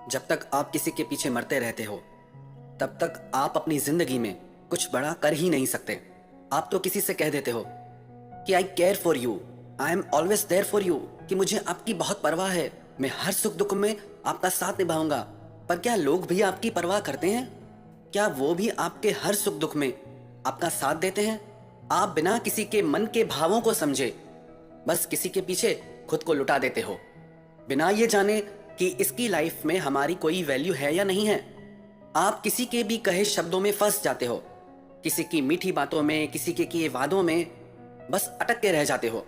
जब तक आप किसी के पीछे मरते रहते हो तब तक आप अपनी जिंदगी में कुछ बड़ा कर ही नहीं सकते। आप तो किसी से कह देते हो कि I care for you, I am always there for you, कि मुझे आपकी बहुत परवाह है, मैं हर सुख दुख में आपका साथ निभाऊंगा। पर क्या लोग भी आपकी परवाह करते हैं? क्या वो भी आपके हर सुख दुख में आपका साथ देते हैं? आप बिना किसी के मन के भावों को समझे बस किसी के पीछे खुद को लुटा देते हो, बिना ये जाने कि इसकी लाइफ में हमारी कोई वैल्यू है या नहीं है। आप किसी के भी कहे शब्दों में फंस जाते हो, किसी की मीठी बातों में, किसी के किए वादों में बस अटक के रह जाते हो।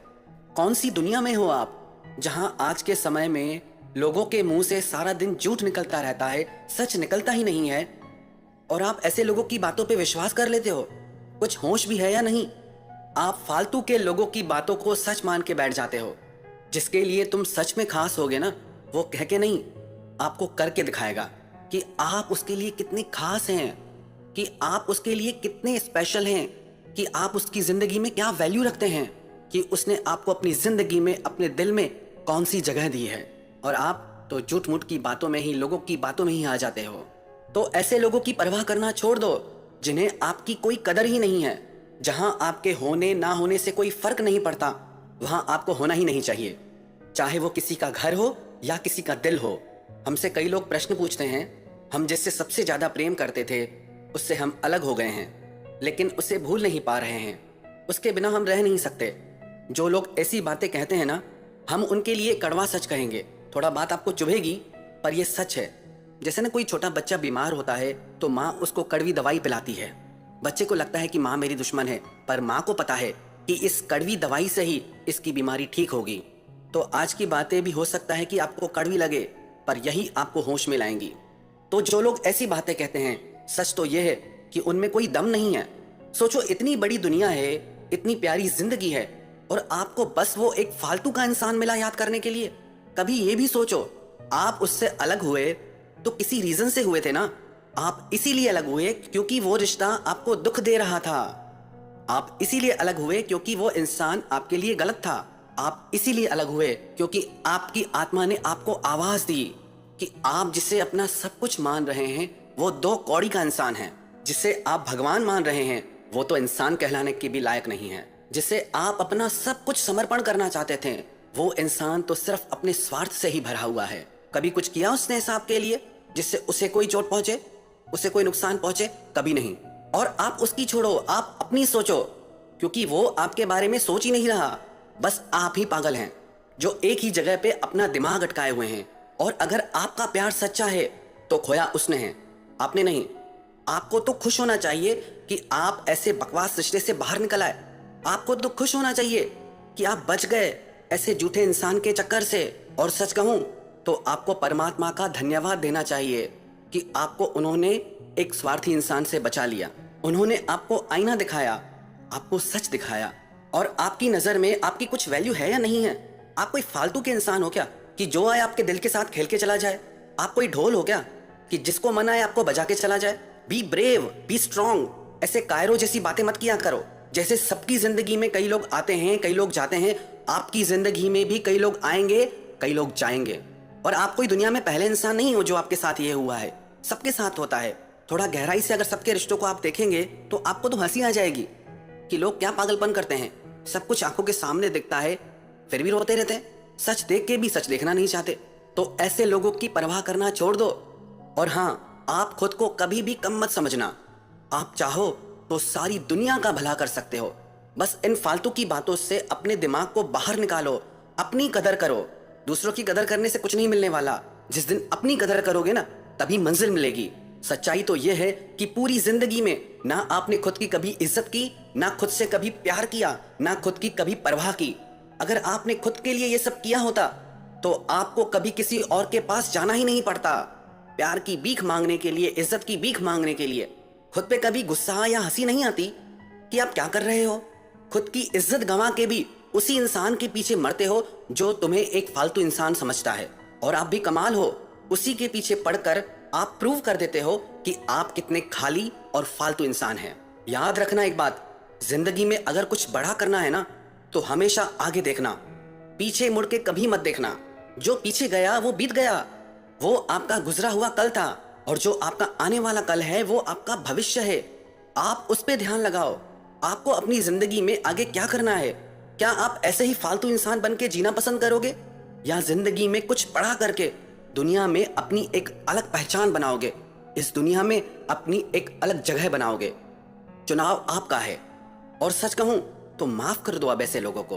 कौन सी दुनिया में हो आप, जहां आज के समय में लोगों के मुंह से सारा दिन झूठ निकलता रहता है, सच निकलता ही नहीं है, और आप ऐसे लोगों की बातों पे विश्वास कर लेते हो? कुछ होश भी है या नहीं? आप फालतू के लोगों की बातों को सच मान के बैठ जाते हो। जिसके लिए तुम सच में खास होगे ना, वो कह के नहीं, आपको करके दिखाएगा कि आप उसके लिए कितने खास हैं, कि आप उसके लिए कितने स्पेशल हैं, कि आप उसकी जिंदगी में क्या वैल्यू रखते हैं, कि उसने आपको अपनी जिंदगी में, अपने दिल में कौन सी जगह दी है। और आप तो झूठ मूठ की बातों में ही, लोगों की बातों में ही आ जाते हो। तो ऐसे लोगों की परवाह करना छोड़ दो जिन्हें आपकी कोई कदर ही नहीं है। जहां आपके होने ना होने से कोई फर्क नहीं पड़ता, वहां आपको होना ही नहीं चाहिए, चाहे वो किसी का घर हो या किसी का दिल हो। हमसे कई लोग प्रश्न पूछते हैं, हम जिससे सबसे ज्यादा प्रेम करते थे उससे हम अलग हो गए हैं, लेकिन उसे भूल नहीं पा रहे हैं, उसके बिना हम रह नहीं सकते। जो लोग ऐसी बातें कहते हैं ना, हम उनके लिए कड़वा सच कहेंगे। थोड़ा बात आपको चुभेगी पर यह सच है। जैसे ना कोई छोटा बच्चा बीमार होता है तो माँ उसको कड़वी दवाई पिलाती है। बच्चे को लगता है कि माँ मेरी दुश्मन है, पर माँ को पता है कि इस कड़वी दवाई से ही इसकी बीमारी ठीक होगी। तो आज की बातें भी हो सकता है कि आपको कड़वी लगे, पर यही आपको होश में लाएंगी। तो जो लोग ऐसी बातें कहते हैं, सच तो यह है कि उनमें कोई दम नहीं है। सोचो, इतनी बड़ी दुनिया है, इतनी प्यारी जिंदगी है, और आपको बस वो एक फालतू का इंसान मिला याद करने के लिए। कभी ये भी सोचो, आप उससे अलग हुए तो किसी रीजन से हुए थे ना। आप इसीलिए अलग हुए क्योंकि वो रिश्ता आपको दुख दे रहा था। आप इसीलिए अलग हुए क्योंकि वो इंसान आपके लिए गलत था। आप इसीलिए अलग हुए क्योंकि आपकी आत्मा ने आपको आवाज दी कि आप जिसे अपना सब कुछ मान रहे हैं वो दो कौड़ी का इंसान है। जिसे आप भगवान मान रहे हैं वो तो इंसान कहलाने के भी लायक नहीं है। जिसे आप अपना सब कुछ समर्पण करना चाहते थे वो इंसान तो सिर्फ अपने स्वार्थ से ही भरा हुआ है। कभी कुछ किया उसने ऐसा आपके लिए जिससे उसे कोई चोट पहुंचे, उसे कोई नुकसान पहुंचे? कभी नहीं। और आप उसकी छोड़ो, आप अपनी सोचो, क्योंकि वो आपके बारे में सोच ही नहीं रहा। बस आप ही पागल हैं जो एक ही जगह पे अपना दिमाग अटकाए हुए हैं। और अगर आपका प्यार सच्चा है तो खोया उसने है, आपने नहीं। आपको तो खुश होना चाहिए कि आप ऐसे बकवास रिश्ते से बाहर निकल आए। आपको तो खुश होना चाहिए कि आप बच गए ऐसे झूठे इंसान के चक्कर से। और सच कहूं तो आपको परमात्मा का धन्यवाद देना चाहिए कि आपको उन्होंने एक स्वार्थी इंसान से बचा लिया। उन्होंने आपको आईना दिखाया, आपको सच दिखाया, और आपकी नजर में आपकी कुछ वैल्यू है या नहीं है? आप कोई फालतू के इंसान हो क्या कि जो आए आपके दिल के साथ खेल के चला जाए? आप कोई ढोल हो क्या कि जिसको मन आए आपको बजा के चला जाए? Be brave, be strong. ऐसे कायरो जैसी बातें मत किया करो। जैसे सबकी जिंदगी में कई लोग आते हैं, कई लोग जाते हैं, आपकी जिंदगी में भी कई लोग आएंगे, कई लोग जाएंगे। और आप कोई दुनिया में पहले इंसान नहीं हो जो आपके साथ ये हुआ है, सबके साथ होता है। थोड़ा गहराई से अगर सबके रिश्तों को आप देखेंगे तो आपको तो हंसी आ जाएगी कि लोग क्या पागलपन करते हैं। सब कुछ आंखों के सामने दिखता है फिर भी रोते रहते हैं, सच देख के भी सच देखना नहीं चाहते। तो ऐसे लोगों की परवाह करना छोड़ दो। और हाँ, आप खुद को कभी भी कम मत समझना। आप चाहो तो सारी दुनिया का भला कर सकते हो। बस इन फालतू की बातों से अपने दिमाग को बाहर निकालो, अपनी कदर करो। दूसरों की कदर करने से कुछ नहीं मिलने वाला। जिस दिन अपनी कदर करोगे ना, तभी मंजिल मिलेगी। सच्चाई तो यह है कि पूरी जिंदगी में ना आपने खुद की कभी इज्जत की, ना खुद से कभी प्यार किया, ना खुद की कभी परवाह की। अगर आपने खुद के लिए यह सब किया होता तो आपको कभी किसी और के पास जाना ही नहीं पड़ता। प्यार की भीख मांगने के लिए, इज्जत की भीख मांगने के लिए। खुद पे कभी गुस्सा या हंसी नहीं आती कि आप क्या कर रहे हो? खुद की इज्जत गंवा के भी उसी इंसान के पीछे मरते हो जो तुम्हें एक फालतू इंसान समझता है। और आप भी कमाल हो, उसी के पीछे पड़कर आप प्रूव कर देते हो कि आप कितने खाली और फालतू इंसान हैं। याद रखना एक बात, जिंदगी में अगर कुछ बड़ा करना है ना तो हमेशा आगे देखना, पीछे मुड़ के कभी मत देखना। जो पीछे गया वो बीत गया, वो आपका गुजरा हुआ कल था और जो आपका आने वाला कल है वो आपका भविष्य है। आप उस पे ध्यान लगाओ। आपको अपनी जिंदगी में आगे क्या करना है? क्या आप ऐसे ही फालतू इंसान बन के जीना पसंद करोगे, या जिंदगी में कुछ पढ़ा करके दुनिया में अपनी एक अलग पहचान बनाओगे, इस दुनिया में अपनी एक अलग जगह बनाओगे? चुनाव आपका है। और सच कहूं तो माफ कर दो अब ऐसे लोगों को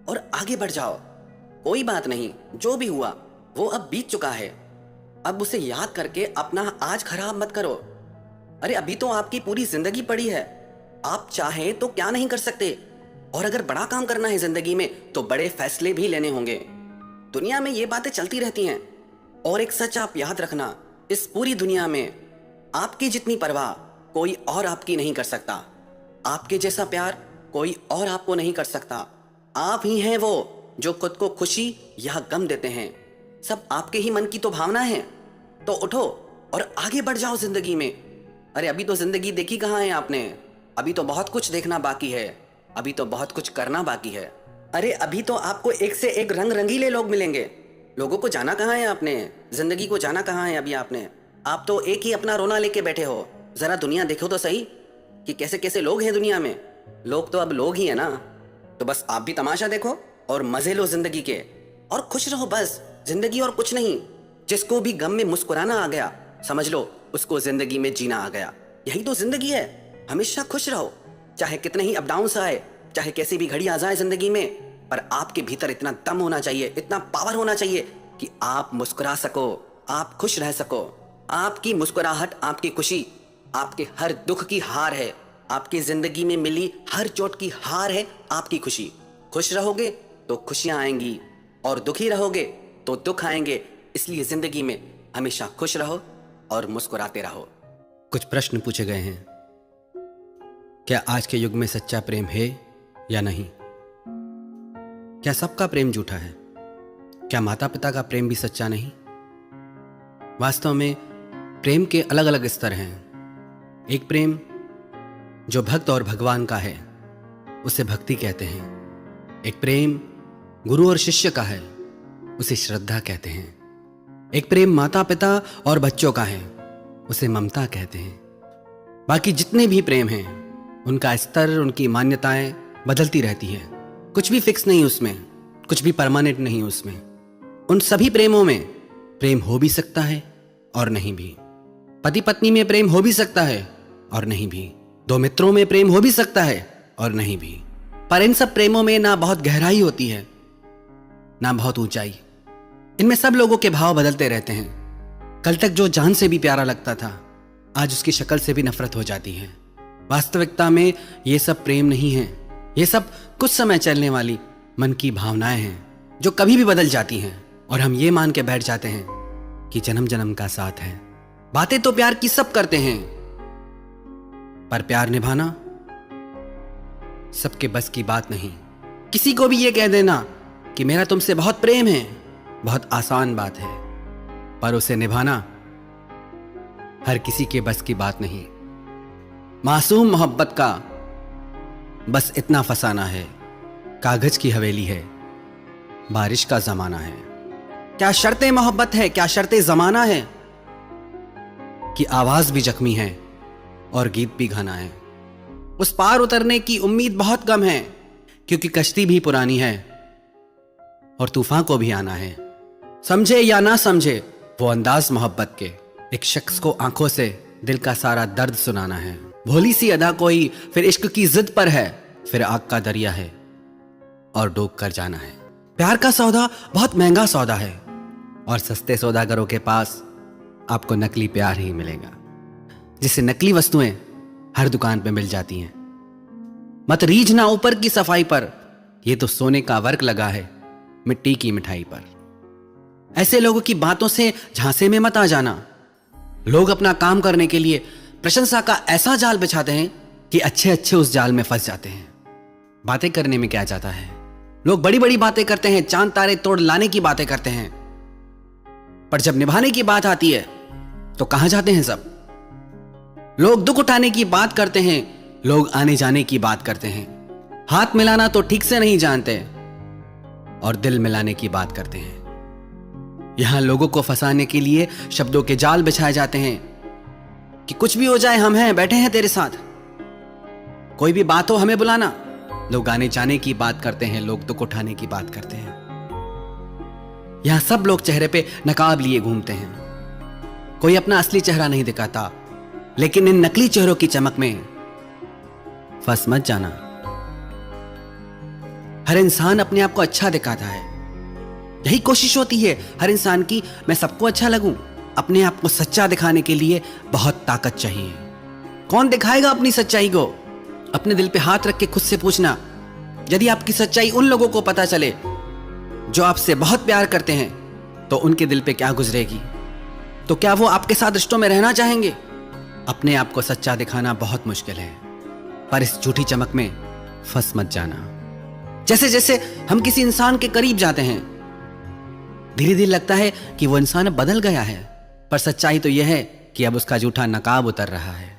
और आगे बढ़ जाओ। कोई बात नहीं, जो भी हुआ वो अब बीत चुका है। अब उसे याद करके अपना आज खराब मत करो। अरे अभी तो आपकी पूरी जिंदगी पड़ी है। आप चाहें तो क्या नहीं कर सकते। और अगर बड़ा काम करना है जिंदगी में तो बड़े फैसले भी लेने होंगे। दुनिया में ये बातें चलती रहती हैं। और एक सच आप याद रखना, इस पूरी दुनिया में आपकी जितनी परवाह कोई और आपकी नहीं कर सकता। आपके जैसा प्यार कोई और आपको नहीं कर सकता। आप ही हैं वो जो खुद को खुशी या गम देते हैं। सब आपके ही मन की तो भावना है। तो उठो और आगे बढ़ जाओ जिंदगी में। अरे अभी तो जिंदगी देखी कहाँ है आपने? अभी तो बहुत कुछ देखना बाकी है। अभी तो बहुत कुछ करना बाकी है। अरे अभी तो आपको एक से एक रंग रंगीले लोग मिलेंगे। लोगों को जाना कहाँ है आपने? जिंदगी को जाना कहाँ है अभी आपने? आप तो एक ही अपना रोना लेके बैठे हो। जरा दुनिया देखो तो सही कि कैसे कैसे लोग हैं दुनिया में। लोग तो अब लोग ही है ना। तो बस आप भी तमाशा देखो और मजे लो जिंदगी के और खुश रहो। बस जिंदगी और कुछ नहीं। जिसको भी गम में मुस्कुराना आ गया समझ लो उसको जिंदगी में जीना आ गया। यही तो जिंदगी है। हमेशा खुश रहो, चाहे कितने ही अप डाउन्स आए, चाहे कैसी भी घड़ी आ जाए जिंदगी में, पर आपके भीतर इतना दम होना चाहिए, इतना पावर होना चाहिए कि आप मुस्कुरा सको, आप खुश रह सको। आपकी मुस्कुराहट, आपकी खुशी, आपके हर दुख की हार है। आपकी जिंदगी में मिली हर चोट की हार है आपकी खुशी। खुश रहोगे तो खुशियां आएंगी और दुखी रहोगे तो दुख आएंगे। इसलिए जिंदगी में हमेशा खुश रहो और मुस्कुराते रहो। कुछ प्रश्न पूछे गए हैं। क्या आज के युग में सच्चा प्रेम है या नहीं? क्या सबका प्रेम झूठा है? क्या माता पिता का प्रेम भी सच्चा नहीं? वास्तव में प्रेम के अलग अलग स्तर हैं। एक प्रेम जो भक्त और भगवान का है उसे भक्ति कहते हैं। एक प्रेम गुरु और शिष्य का है उसे श्रद्धा कहते हैं। एक प्रेम माता पिता और बच्चों का है उसे ममता कहते हैं। बाकी जितने भी प्रेम हैं उनका स्तर, उनकी मान्यताएं बदलती रहती हैं। कुछ भी फिक्स नहीं उसमें, कुछ भी परमानेंट नहीं उसमें। उन सभी प्रेमों में प्रेम हो भी सकता है और नहीं भी। पति पत्नी में प्रेम हो भी सकता है और नहीं भी। दो मित्रों में प्रेम हो भी सकता है और नहीं भी। पर इन सब प्रेमों में ना बहुत गहराई होती है ना बहुत ऊंचाई। इनमें सब लोगों के भाव बदलते रहते हैं। कल तक जो जान से भी प्यारा लगता था आज उसकी शक्ल से भी नफरत हो जाती है। वास्तविकता में ये सब प्रेम नहीं है। ये सब कुछ समय चलने वाली मन की भावनाएं हैं जो कभी भी बदल जाती हैं और हम ये मान के बैठ जाते हैं कि जन्म जन्म का साथ है। बातें तो प्यार की सब करते हैं पर प्यार निभाना सबके बस की बात नहीं। किसी को भी ये कह देना कि मेरा तुमसे बहुत प्रेम है बहुत आसान बात है, पर उसे निभाना हर किसी के बस की बात नहीं। मासूम मोहब्बत का बस इतना फसाना है, कागज की हवेली है, बारिश का जमाना है। क्या शर्तें मोहब्बत है, क्या शर्तें जमाना है कि आवाज भी जख्मी है और गीत भी घाना है। उस पार उतरने की उम्मीद बहुत कम है क्योंकि कश्ती भी पुरानी है और तूफान को भी आना है। समझे या ना समझे वो अंदाज मोहब्बत के, एक शख्स को आंखों से दिल का सारा दर्द सुनाना है। भोली सी अदा कोई फिर इश्क की जिद पर है, फिर आग का दरिया है और डूब कर जाना है। प्यार का सौदा बहुत महंगा सौदा है और सस्ते सौदागरों के पास आपको नकली प्यार ही मिलेगा, जिससे नकली वस्तुएं हर दुकान पे मिल जाती हैं। मत रीझना ऊपर की सफाई पर, यह तो सोने का वर्क लगा है मिट्टी की मिठाई पर। ऐसे लोगों की बातों से झांसे में मत आ जाना। लोग अपना काम करने के लिए प्रशंसा का ऐसा जाल बिछाते हैं कि अच्छे अच्छे उस जाल में फंस जाते हैं। बातें करने में क्या जाता है, लोग बड़ी बड़ी बातें करते हैं, चांद तारे तोड़ लाने की बातें करते हैं, पर जब निभाने की बात आती है तो कहां जाते हैं सब। लोग दुख उठाने की बात करते हैं, लोग आने जाने की बात करते हैं, हाथ मिलाना तो ठीक से नहीं जानते और दिल मिलाने की बात करते हैं। यहां लोगों को फंसाने के लिए शब्दों के जाल बिछाए जाते हैं कि कुछ भी हो जाए हम हैं, बैठे हैं तेरे साथ, कोई भी बात हो हमें बुलाना। लोग आने जाने की बात करते हैं, लोग दुख उठाने की बात करते हैं। यहां सब लोग चेहरे पे नकाब लिए घूमते हैं, कोई अपना असली चेहरा नहीं दिखाता। लेकिन इन नकली चेहरों की चमक में फंस मत जाना। हर इंसान अपने आप को अच्छा दिखाता है, यही कोशिश होती है हर इंसान की, मैं सबको अच्छा लगूं। अपने आप को सच्चा दिखाने के लिए बहुत ताकत चाहिए। कौन दिखाएगा अपनी सच्चाई को? अपने दिल पे हाथ रख के खुद से पूछना, यदि आपकी सच्चाई उन लोगों को पता चले जो आपसे बहुत प्यार करते हैं, तो उनके दिल पे क्या गुजरेगी? तो क्या वो आपके साथ रिश्तों में रहना चाहेंगे? अपने आप को सच्चा दिखाना बहुत मुश्किल है, पर इस झूठी चमक में फंस मत जाना। जैसे जैसे हम किसी इंसान के करीब जाते हैं, धीरे धीरे लगता है कि वो इंसान अब बदल गया है, पर सच्चाई तो यह है कि अब उसका झूठा नकाब उतर रहा है।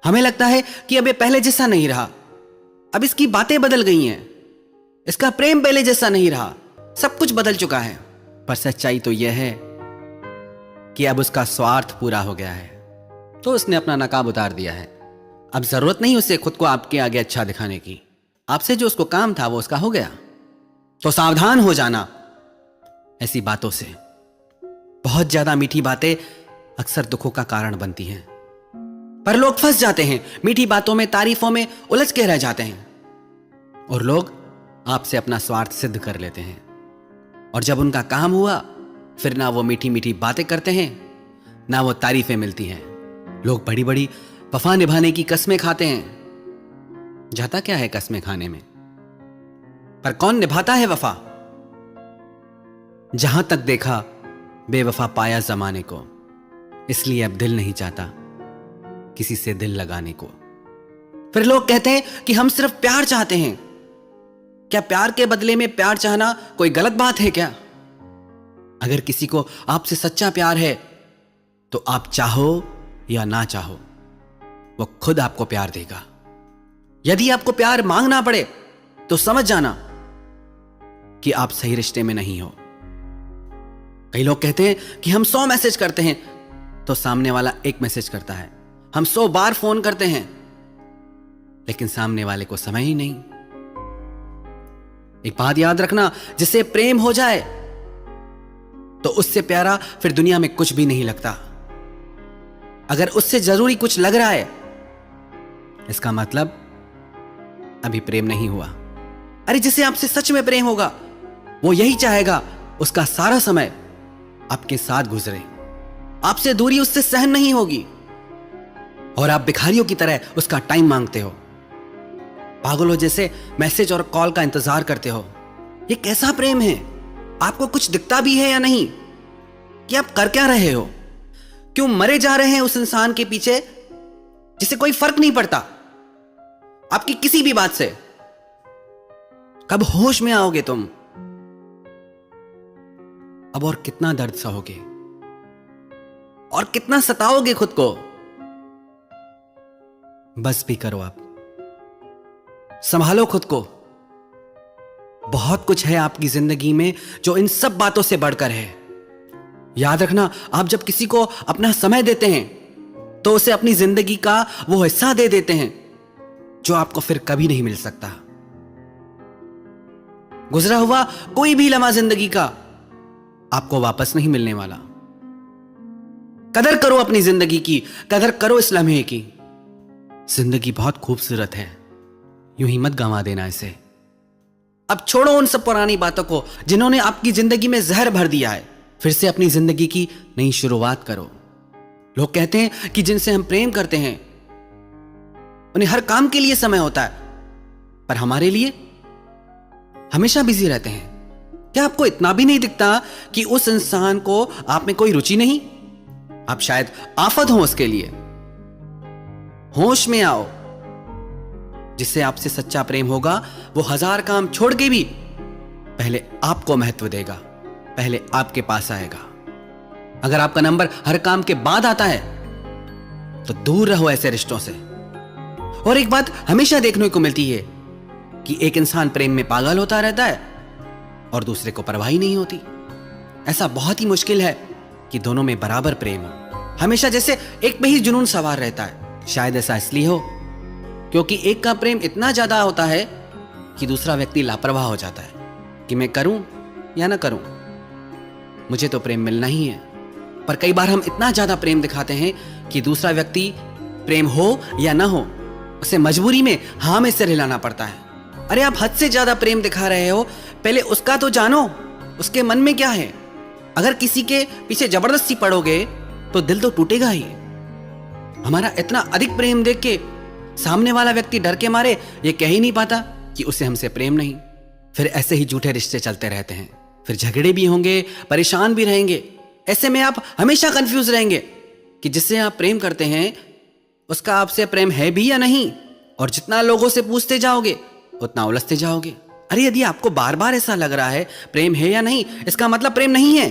हमें लगता है कि अब ये पहले जैसा नहीं रहा, अब इसकी बातें बदल गई हैं, इसका प्रेम पहले जैसा नहीं रहा, सब कुछ बदल चुका है। पर सच्चाई तो यह है कि अब उसका स्वार्थ पूरा हो गया है, तो उसने अपना नकाब उतार दिया है। अब जरूरत नहीं उसे खुद को आपके आगे अच्छा दिखाने की। आपसे जो उसको काम था वो उसका हो गया। तो सावधान हो जाना ऐसी बातों से। बहुत ज्यादा मीठी बातें अक्सर दुखों का कारण बनती हैं, पर लोग फंस जाते हैं मीठी बातों में, तारीफों में उलझ के रह जाते हैं, और लोग आपसे अपना स्वार्थ सिद्ध कर लेते हैं। और जब उनका काम हुआ, फिर ना वो मीठी मीठी बातें करते हैं, ना वो तारीफें मिलती हैं। लोग बड़ी बड़ी वफा निभाने की कस्में खाते हैं। जाता क्या है कस्में खाने में, पर कौन निभाता है वफा? जहां तक देखा बेवफा पाया जमाने को, इसलिए अब दिल नहीं चाहता किसी से दिल लगाने को। फिर लोग कहते हैं कि हम सिर्फ प्यार चाहते हैं। क्या प्यार के बदले में प्यार चाहना कोई गलत बात है क्या? अगर किसी को आपसे सच्चा प्यार है, तो आप चाहो या ना चाहो, वो खुद आपको प्यार देगा। यदि आपको प्यार मांगना पड़े, तो समझ जाना कि आप सही रिश्ते में नहीं हो। कई लोग कहते हैं कि हम 100 मैसेज करते हैं, तो सामने वाला 1 मैसेज करता है। हम 100 बार फोन करते हैं, लेकिन सामने वाले को समय ही नहीं। एक बात याद रखना, जिसे प्रेम हो जाए तो उससे प्यारा फिर दुनिया में कुछ भी नहीं लगता। अगर उससे जरूरी कुछ लग रहा है, इसका मतलब अभी प्रेम नहीं हुआ। अरे जिसे आपसे सच में प्रेम होगा, वो यही चाहेगा उसका सारा समय आपके साथ गुजरे। आपसे दूरी उससे सहन नहीं होगी, और आप भिखारियों की तरह उसका टाइम मांगते हो, पागलों जैसे मैसेज और कॉल का इंतजार करते हो। ये कैसा प्रेम है? आपको कुछ दिखता भी है या नहीं कि आप कर क्या रहे हो? क्यों मरे जा रहे हैं उस इंसान के पीछे जिसे कोई फर्क नहीं पड़ता आपकी किसी भी बात से? कब होश में आओगे तुम? अब और कितना दर्द सहोगे, और कितना सताओगे खुद को? बस भी करो, आप संभालो खुद को। बहुत कुछ है आपकी जिंदगी में जो इन सब बातों से बढ़कर है। याद रखना, आप जब किसी को अपना समय देते हैं, तो उसे अपनी जिंदगी का वो हिस्सा दे देते हैं जो आपको फिर कभी नहीं मिल सकता। गुजरा हुआ कोई भी लम्हा जिंदगी का आपको वापस नहीं मिलने वाला। कदर करो अपनी जिंदगी की, कदर करो इस लम्हे की। जिंदगी बहुत खूबसूरत है, यूं ही मत गंवा देना इसे। अब छोड़ो उन सब पुरानी बातों को जिन्होंने आपकी जिंदगी में जहर भर दिया है। फिर से अपनी जिंदगी की नई शुरुआत करो। लोग कहते हैं कि जिनसे हम प्रेम करते हैं उन्हें हर काम के लिए समय होता है, पर हमारे लिए हमेशा बिजी रहते हैं। क्या आपको इतना भी नहीं दिखता कि उस इंसान को आप में कोई रुचि नहीं? आप शायद आफत हो उसके लिए। होश में आओ। जिससे आपसे सच्चा प्रेम होगा, वो 1000 काम छोड़ के भी पहले आपको महत्व देगा, पहले आपके पास आएगा। अगर आपका नंबर हर काम के बाद आता है, तो दूर रहो ऐसे रिश्तों से। और एक बात हमेशा देखने को मिलती है कि एक इंसान प्रेम में पागल होता रहता है और दूसरे को परवाह ही नहीं होती। ऐसा बहुत ही मुश्किल है कि दोनों में बराबर प्रेम हो। हमेशा जैसे एक पे ही जुनून सवार रहता है। शायद ऐसा इसलिए हो क्योंकि एक का प्रेम इतना ज्यादा होता है कि दूसरा व्यक्ति लापरवाह हो जाता है कि मैं करूं या ना करूं, मुझे तो प्रेम मिलना ही है। पर कई बार हम इतना ज्यादा प्रेम दिखाते हैं कि दूसरा व्यक्ति प्रेम हो या ना हो उसे मजबूरी में हाँ में सिर हिलाना पड़ता है। अरे आप हद से ज्यादा प्रेम दिखा रहे हो, पहले उसका तो जानो, उसके मन में क्या है। अगर किसी के पीछे जबरदस्ती पड़ोगे तो दिल तो टूटेगा ही। हमारा इतना अधिक प्रेम देख के सामने वाला व्यक्ति डर के मारे ये कह ही नहीं पाता कि उसे हमसे प्रेम नहीं। फिर ऐसे ही झूठे रिश्ते चलते रहते हैं, फिर झगड़े भी होंगे, परेशान भी रहेंगे। ऐसे में आप हमेशा कंफ्यूज रहेंगे कि जिससे आप प्रेम करते हैं उसका आपसे प्रेम है भी या नहीं। और जितना लोगों से पूछते जाओगे उतना उलझते जाओगे। अरे यदि आपको बार बार ऐसा लग रहा है प्रेम है या नहीं, इसका मतलब प्रेम नहीं है।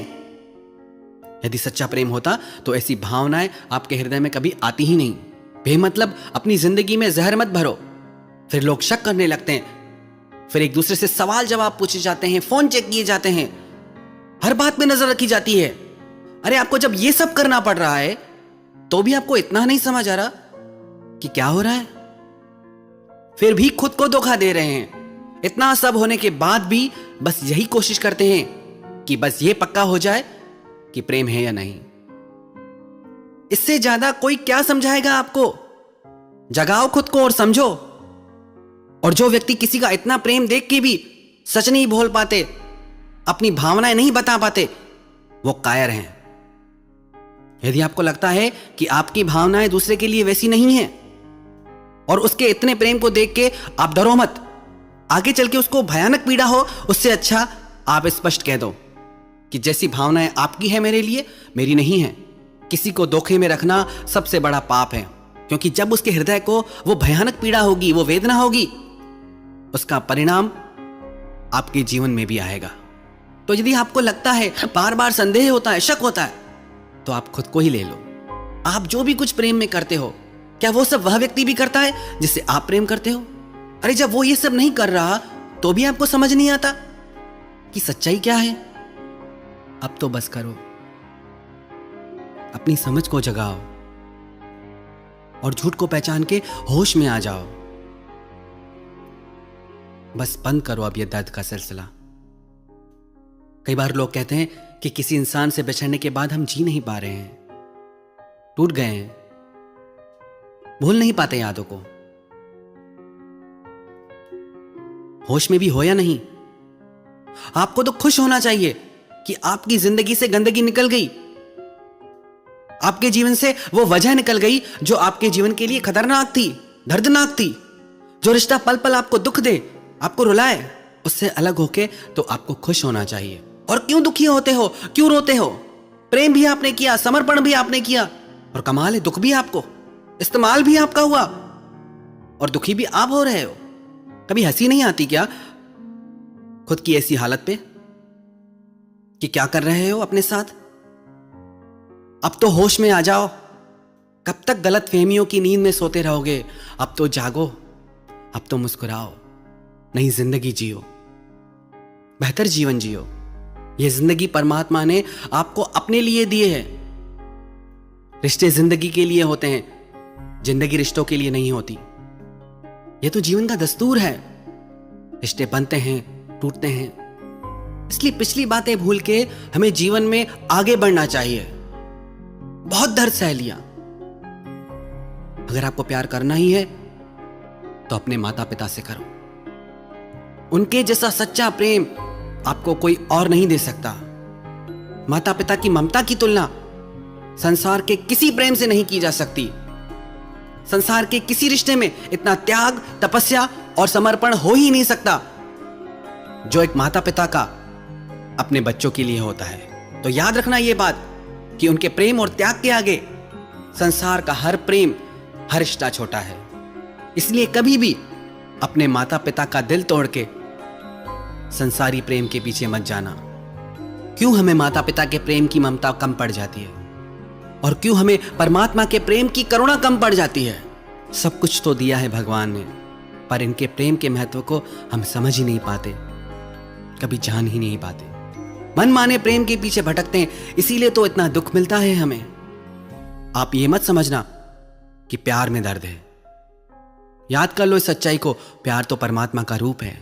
यदि सच्चा प्रेम होता तो ऐसी भावनाएं आपके हृदय में कभी आती ही नहीं। बेमतलब अपनी जिंदगी में जहर मत भरो। फिर लोग शक करने लगते हैं, फिर एक दूसरे से सवाल जवाब पूछे जाते हैं, फोन चेक किए जाते हैं, हर बात में नजर रखी जाती है। अरे आपको जब ये सब करना पड़ रहा है तो भी आपको इतना नहीं समझ आ रहा कि क्या हो रहा है। फिर भी खुद को धोखा दे रहे हैं। इतना सब होने के बाद भी बस यही कोशिश करते हैं कि बस ये पक्का हो जाए कि प्रेम है या नहीं। इससे ज्यादा कोई क्या समझाएगा आपको। जगाओ खुद को और समझो। और जो व्यक्ति किसी का इतना प्रेम देख के भी सच नहीं बोल पाते, अपनी भावनाएं नहीं बता पाते, वो कायर हैं। यदि आपको लगता है कि आपकी भावनाएं दूसरे के लिए वैसी नहीं हैं और उसके इतने प्रेम को देख के आप डरो मत। आगे चल के उसको भयानक पीड़ा हो, उससे अच्छा आप स्पष्ट कह दो कि जैसी भावनाएं आपकी है मेरे लिए, मेरी नहीं है। किसी को धोखे में रखना सबसे बड़ा पाप है, क्योंकि जब उसके हृदय को वो भयानक पीड़ा होगी, वो वेदना होगी, उसका परिणाम आपके जीवन में भी आएगा। तो यदि आपको लगता है, बार बार संदेह होता है, शक होता है, तो आप खुद को ही ले लो। आप जो भी कुछ प्रेम में करते हो, क्या वो सब वह व्यक्ति भी करता है जिससे आप प्रेम करते हो? अरे जब वो ये सब नहीं कर रहा तो भी आपको समझ नहीं आता कि सच्चाई क्या है। अब तो बस करो, अपनी समझ को जगाओ और झूठ को पहचान के होश में आ जाओ। बस बंद करो अब ये दर्द का सिलसिला। कई बार लोग कहते हैं कि किसी इंसान से बिछड़ने के बाद हम जी नहीं पा रहे हैं, टूट गए हैं, भूल नहीं पाते यादों को। होश में भी हो या नहीं, आपको तो खुश होना चाहिए कि आपकी जिंदगी से गंदगी निकल गई, आपके जीवन से वो वजह निकल गई जो आपके जीवन के लिए खतरनाक थी, दर्दनाक थी। जो रिश्ता पल पल आपको दुख दे, आपको रुलाए, उससे अलग होके तो आपको खुश होना चाहिए। और क्यों दुखी होते हो, क्यों रोते हो? प्रेम भी आपने किया, समर्पण भी आपने किया, और कमाल है दुख भी आपको, इस्तेमाल भी आपका हुआ और दुखी भी आप हो रहे हो। कभी हंसी नहीं आती क्या खुद की ऐसी हालत पे कि क्या कर रहे हो अपने साथ? अब तो होश में आ जाओ। कब तक गलत फहमियों की नींद में सोते रहोगे? अब तो जागो, अब तो मुस्कुराओ, नई जिंदगी जियो, बेहतर जीवन जियो। यह जिंदगी परमात्मा ने आपको अपने लिए दिए है। रिश्ते जिंदगी के लिए होते हैं, जिंदगी रिश्तों के लिए नहीं होती। यह तो जीवन का दस्तूर है। रिश्ते बनते हैं, टूटते हैं, इसलिए पिछली बातें भूल के हमें जीवन में आगे बढ़ना चाहिए। बहुत दर्द सह लिया। अगर आपको प्यार करना ही है तो अपने माता पिता से करो। उनके जैसा सच्चा प्रेम आपको कोई और नहीं दे सकता। माता पिता की ममता की तुलना संसार के किसी प्रेम से नहीं की जा सकती। संसार के किसी रिश्ते में इतना त्याग, तपस्या और समर्पण हो ही नहीं सकता जो एक माता पिता का अपने बच्चों के लिए होता है। तो याद रखना यह बात कि उनके प्रेम और त्याग के आगे संसार का हर प्रेम, हर रिश्ता छोटा है। इसलिए कभी भी अपने माता पिता का दिल तोड़ के संसारी प्रेम के पीछे मत जाना। क्यों हमें माता पिता के प्रेम की ममता कम पड़ जाती है और क्यों हमें परमात्मा के प्रेम की करुणा कम पड़ जाती है? सब कुछ तो दिया है भगवान ने, पर इनके प्रेम के महत्व को हम समझ ही नहीं पाते, कभी जान ही नहीं पाते। मनमाने प्रेम के पीछे भटकते हैं, इसीलिए तो इतना दुख मिलता है हमें। आप ये मत समझना कि प्यार में दर्द है। याद कर लो इस सच्चाई को, प्यार तो परमात्मा का रूप है।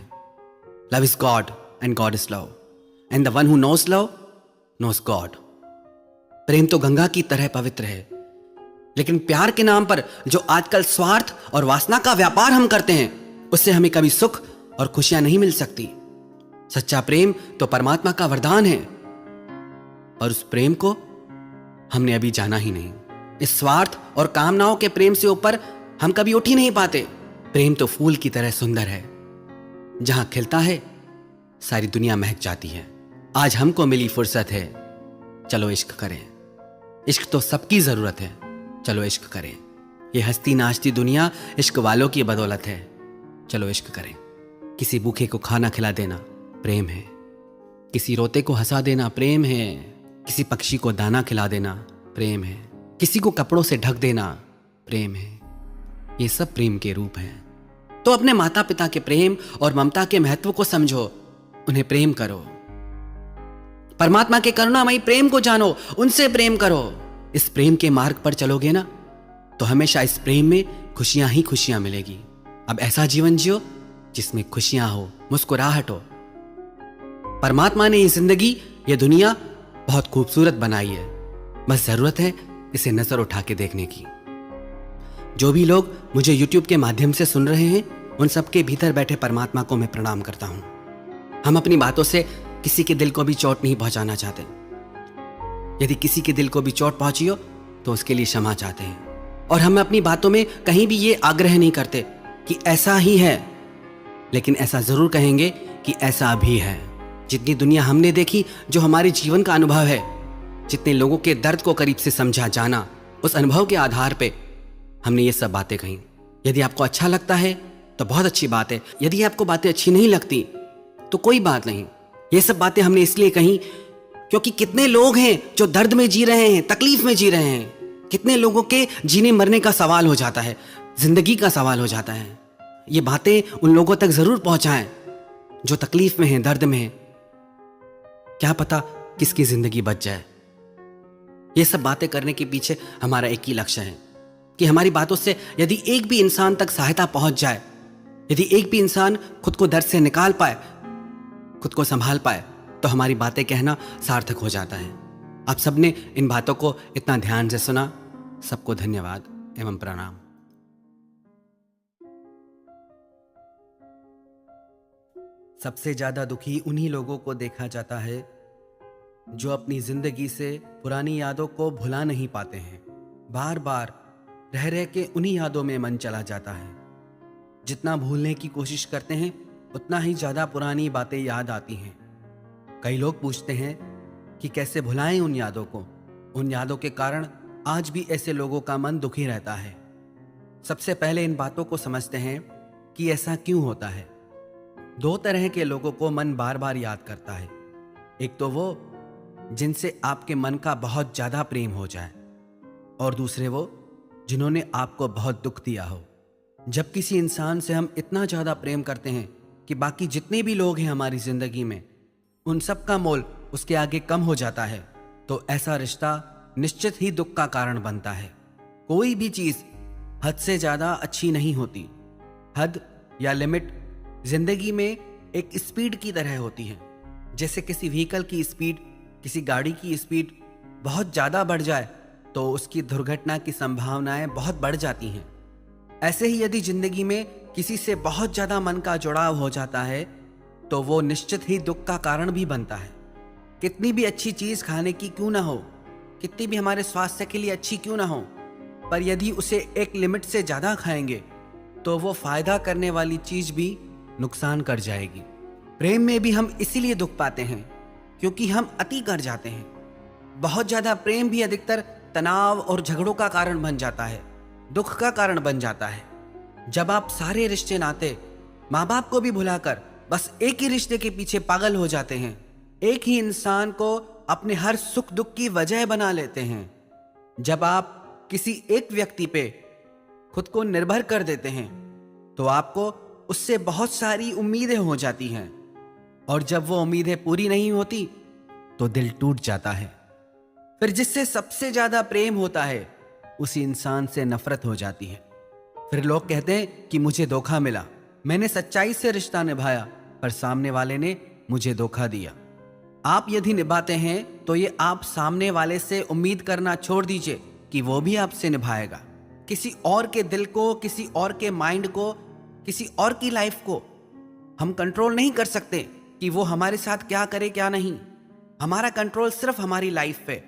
Love is God and God is love and the one who knows love knows God. प्रेम तो गंगा की तरह पवित्र है, लेकिन प्यार के नाम पर जो आजकल स्वार्थ और वासना का व्यापार हम करते हैं, उससे हमें कभी सुख और खुशियां नहीं मिल सकती। सच्चा प्रेम तो परमात्मा का वरदान है, और उस प्रेम को हमने अभी जाना ही नहीं। इस स्वार्थ और कामनाओं के प्रेम से ऊपर हम कभी उठ ही नहीं पाते। प्रेम तो फूल की तरह सुंदर है, जहां खिलता है सारी दुनिया महक जाती है। आज हमको मिली फुर्सत है, चलो इश्क करें। इश्क तो सबकी जरूरत है, चलो इश्क करें। ये हंसती नाचती दुनिया इश्क वालों की बदौलत है, चलो इश्क करें। किसी भूखे को खाना खिला देना प्रेम है, किसी रोते को हंसा देना प्रेम है, किसी पक्षी को दाना खिला देना प्रेम है, किसी को कपड़ों से ढक देना प्रेम है। ये सब प्रेम के रूप हैं। तो अपने माता पिता के प्रेम और ममता के महत्व को समझो, उन्हें प्रेम करो। परमात्मा के करुणामयी प्रेम को जानो, उनसे प्रेम करो। इस प्रेम के मार्ग पर चलोगे ना, तो हमेशा इस प्रेम में खुशियां ही खुशियां मिलेगी। अब ऐसा जीवन जियो जिसमें खुशियां हो, मुस्कुराहट हो। परमात्मा ने ये जिंदगी, ये दुनिया बहुत खूबसूरत बनाई है, बस जरूरत है इसे नजर उठा के देखने की। जो भी लोग मुझे YouTube के माध्यम से सुन रहे हैं, उन सबके भीतर बैठे परमात्मा को मैं प्रणाम करता हूं। हम अपनी बातों से किसी के दिल को भी चोट नहीं पहुंचाना चाहते। यदि किसी के दिल को भी चोट पहुंची हो तो उसके लिए क्षमा चाहते हैं। और हम अपनी बातों में कहीं भी ये आग्रह नहीं करते कि ऐसा ही है, लेकिन ऐसा जरूर कहेंगे कि ऐसा भी है। जितनी दुनिया हमने देखी, जो हमारे जीवन का अनुभव है, जितने लोगों के दर्द को करीब से समझा जाना, उस अनुभव के आधार पे हमने ये सब बातें कही। यदि आपको अच्छा लगता है तो बहुत अच्छी बात है, यदि आपको बातें अच्छी नहीं लगती तो कोई बात नहीं। ये सब बातें हमने इसलिए कही क्योंकि कितने लोग हैं जो दर्द में जी रहे हैं, तकलीफ में जी रहे हैं। कितने लोगों के जीने मरने का सवाल हो जाता है, जिंदगी का सवाल हो जाता है। ये बातें उन लोगों तक जरूर पहुंचाएं जो तकलीफ में हैं, दर्द में हैं। क्या पता किसकी जिंदगी बच जाए। ये सब बातें करने के पीछे हमारा एक ही लक्ष्य है कि हमारी बातों से यदि एक भी इंसान तक सहायता पहुंच जाए, यदि एक भी इंसान खुद को दर्द से निकाल पाए, खुद को संभाल पाए, तो हमारी बातें कहना सार्थक हो जाता है। आप सबने इन बातों को इतना ध्यान से सुना, सबको धन्यवाद एवं प्रणाम। सबसे ज्यादा दुखी उन्हीं लोगों को देखा जाता है जो अपनी जिंदगी से पुरानी यादों को भुला नहीं पाते हैं। बार बार रह रह के उन्हीं यादों में मन चला जाता है। जितना भूलने की कोशिश करते हैं, उतना ही ज्यादा पुरानी बातें याद आती हैं। कई लोग पूछते हैं कि कैसे भुलाएं उन यादों को। उन यादों के कारण आज भी ऐसे लोगों का मन दुखी रहता है। सबसे पहले इन बातों को समझते हैं कि ऐसा क्यों होता है। दो तरह के लोगों को मन बार बार याद करता है। एक तो वो जिनसे आपके मन का बहुत ज्यादा प्रेम हो जाए, और दूसरे वो जिन्होंने आपको बहुत दुख दिया हो। जब किसी इंसान से हम इतना ज्यादा प्रेम करते हैं कि बाकी जितने भी लोग हैं हमारी जिंदगी में, उन सब का मोल उसके आगे कम हो जाता है, तो ऐसा रिश्ता निश्चित ही दुख का कारण बनता है। कोई भी चीज हद से ज्यादा अच्छी नहीं होती। हद या लिमिट जिंदगी में एक स्पीड की तरह होती है। जैसे किसी व्हीकल की स्पीड, किसी गाड़ी की स्पीड बहुत ज्यादा बढ़ जाए तो उसकी दुर्घटना की संभावनाएं बहुत बढ़ जाती हैं। ऐसे ही यदि जिंदगी में किसी से बहुत ज्यादा मन का जुड़ाव हो जाता है तो वो निश्चित ही दुख का कारण भी बनता है। कितनी भी अच्छी चीज खाने की क्यों ना हो, कितनी भी हमारे स्वास्थ्य के लिए अच्छी क्यों ना हो, पर यदि उसे एक लिमिट से ज्यादा खाएंगे तो वो फायदा करने वाली चीज भी नुकसान कर जाएगी। प्रेम में भी हम इसीलिए दुख पाते हैं क्योंकि हम अति कर जाते हैं। बहुत ज्यादा प्रेम भी अधिकतर तनाव और झगड़ों का कारण बन जाता है, दुख का कारण बन जाता है। जब आप सारे रिश्ते नाते, माँ बाप को भी भुलाकर बस एक ही रिश्ते के पीछे पागल हो जाते हैं, एक ही इंसान को अपने हर सुख दुख की वजह बना लेते हैं, जब आप किसी एक व्यक्ति पे खुद को निर्भर कर देते हैं तो आपको उससे बहुत सारी उम्मीदें हो जाती हैं, और जब वो उम्मीदें पूरी नहीं होती तो दिल टूट जाता है। फिर जिससे सबसे ज्यादा प्रेम होता है उसी इंसान से नफरत हो जाती है। फिर लोग कहते हैं कि मुझे धोखा मिला, मैंने सच्चाई से रिश्ता निभाया पर सामने वाले ने मुझे धोखा दिया। आप यदि निभाते हैं तो ये आप सामने वाले से उम्मीद करना छोड़ दीजिए कि वो भी आपसे निभाएगा। किसी और के दिल को, किसी और के माइंड को, किसी और की लाइफ को हम कंट्रोल नहीं कर सकते कि वो हमारे साथ क्या करे क्या नहीं। हमारा कंट्रोल सिर्फ हमारी लाइफ पे,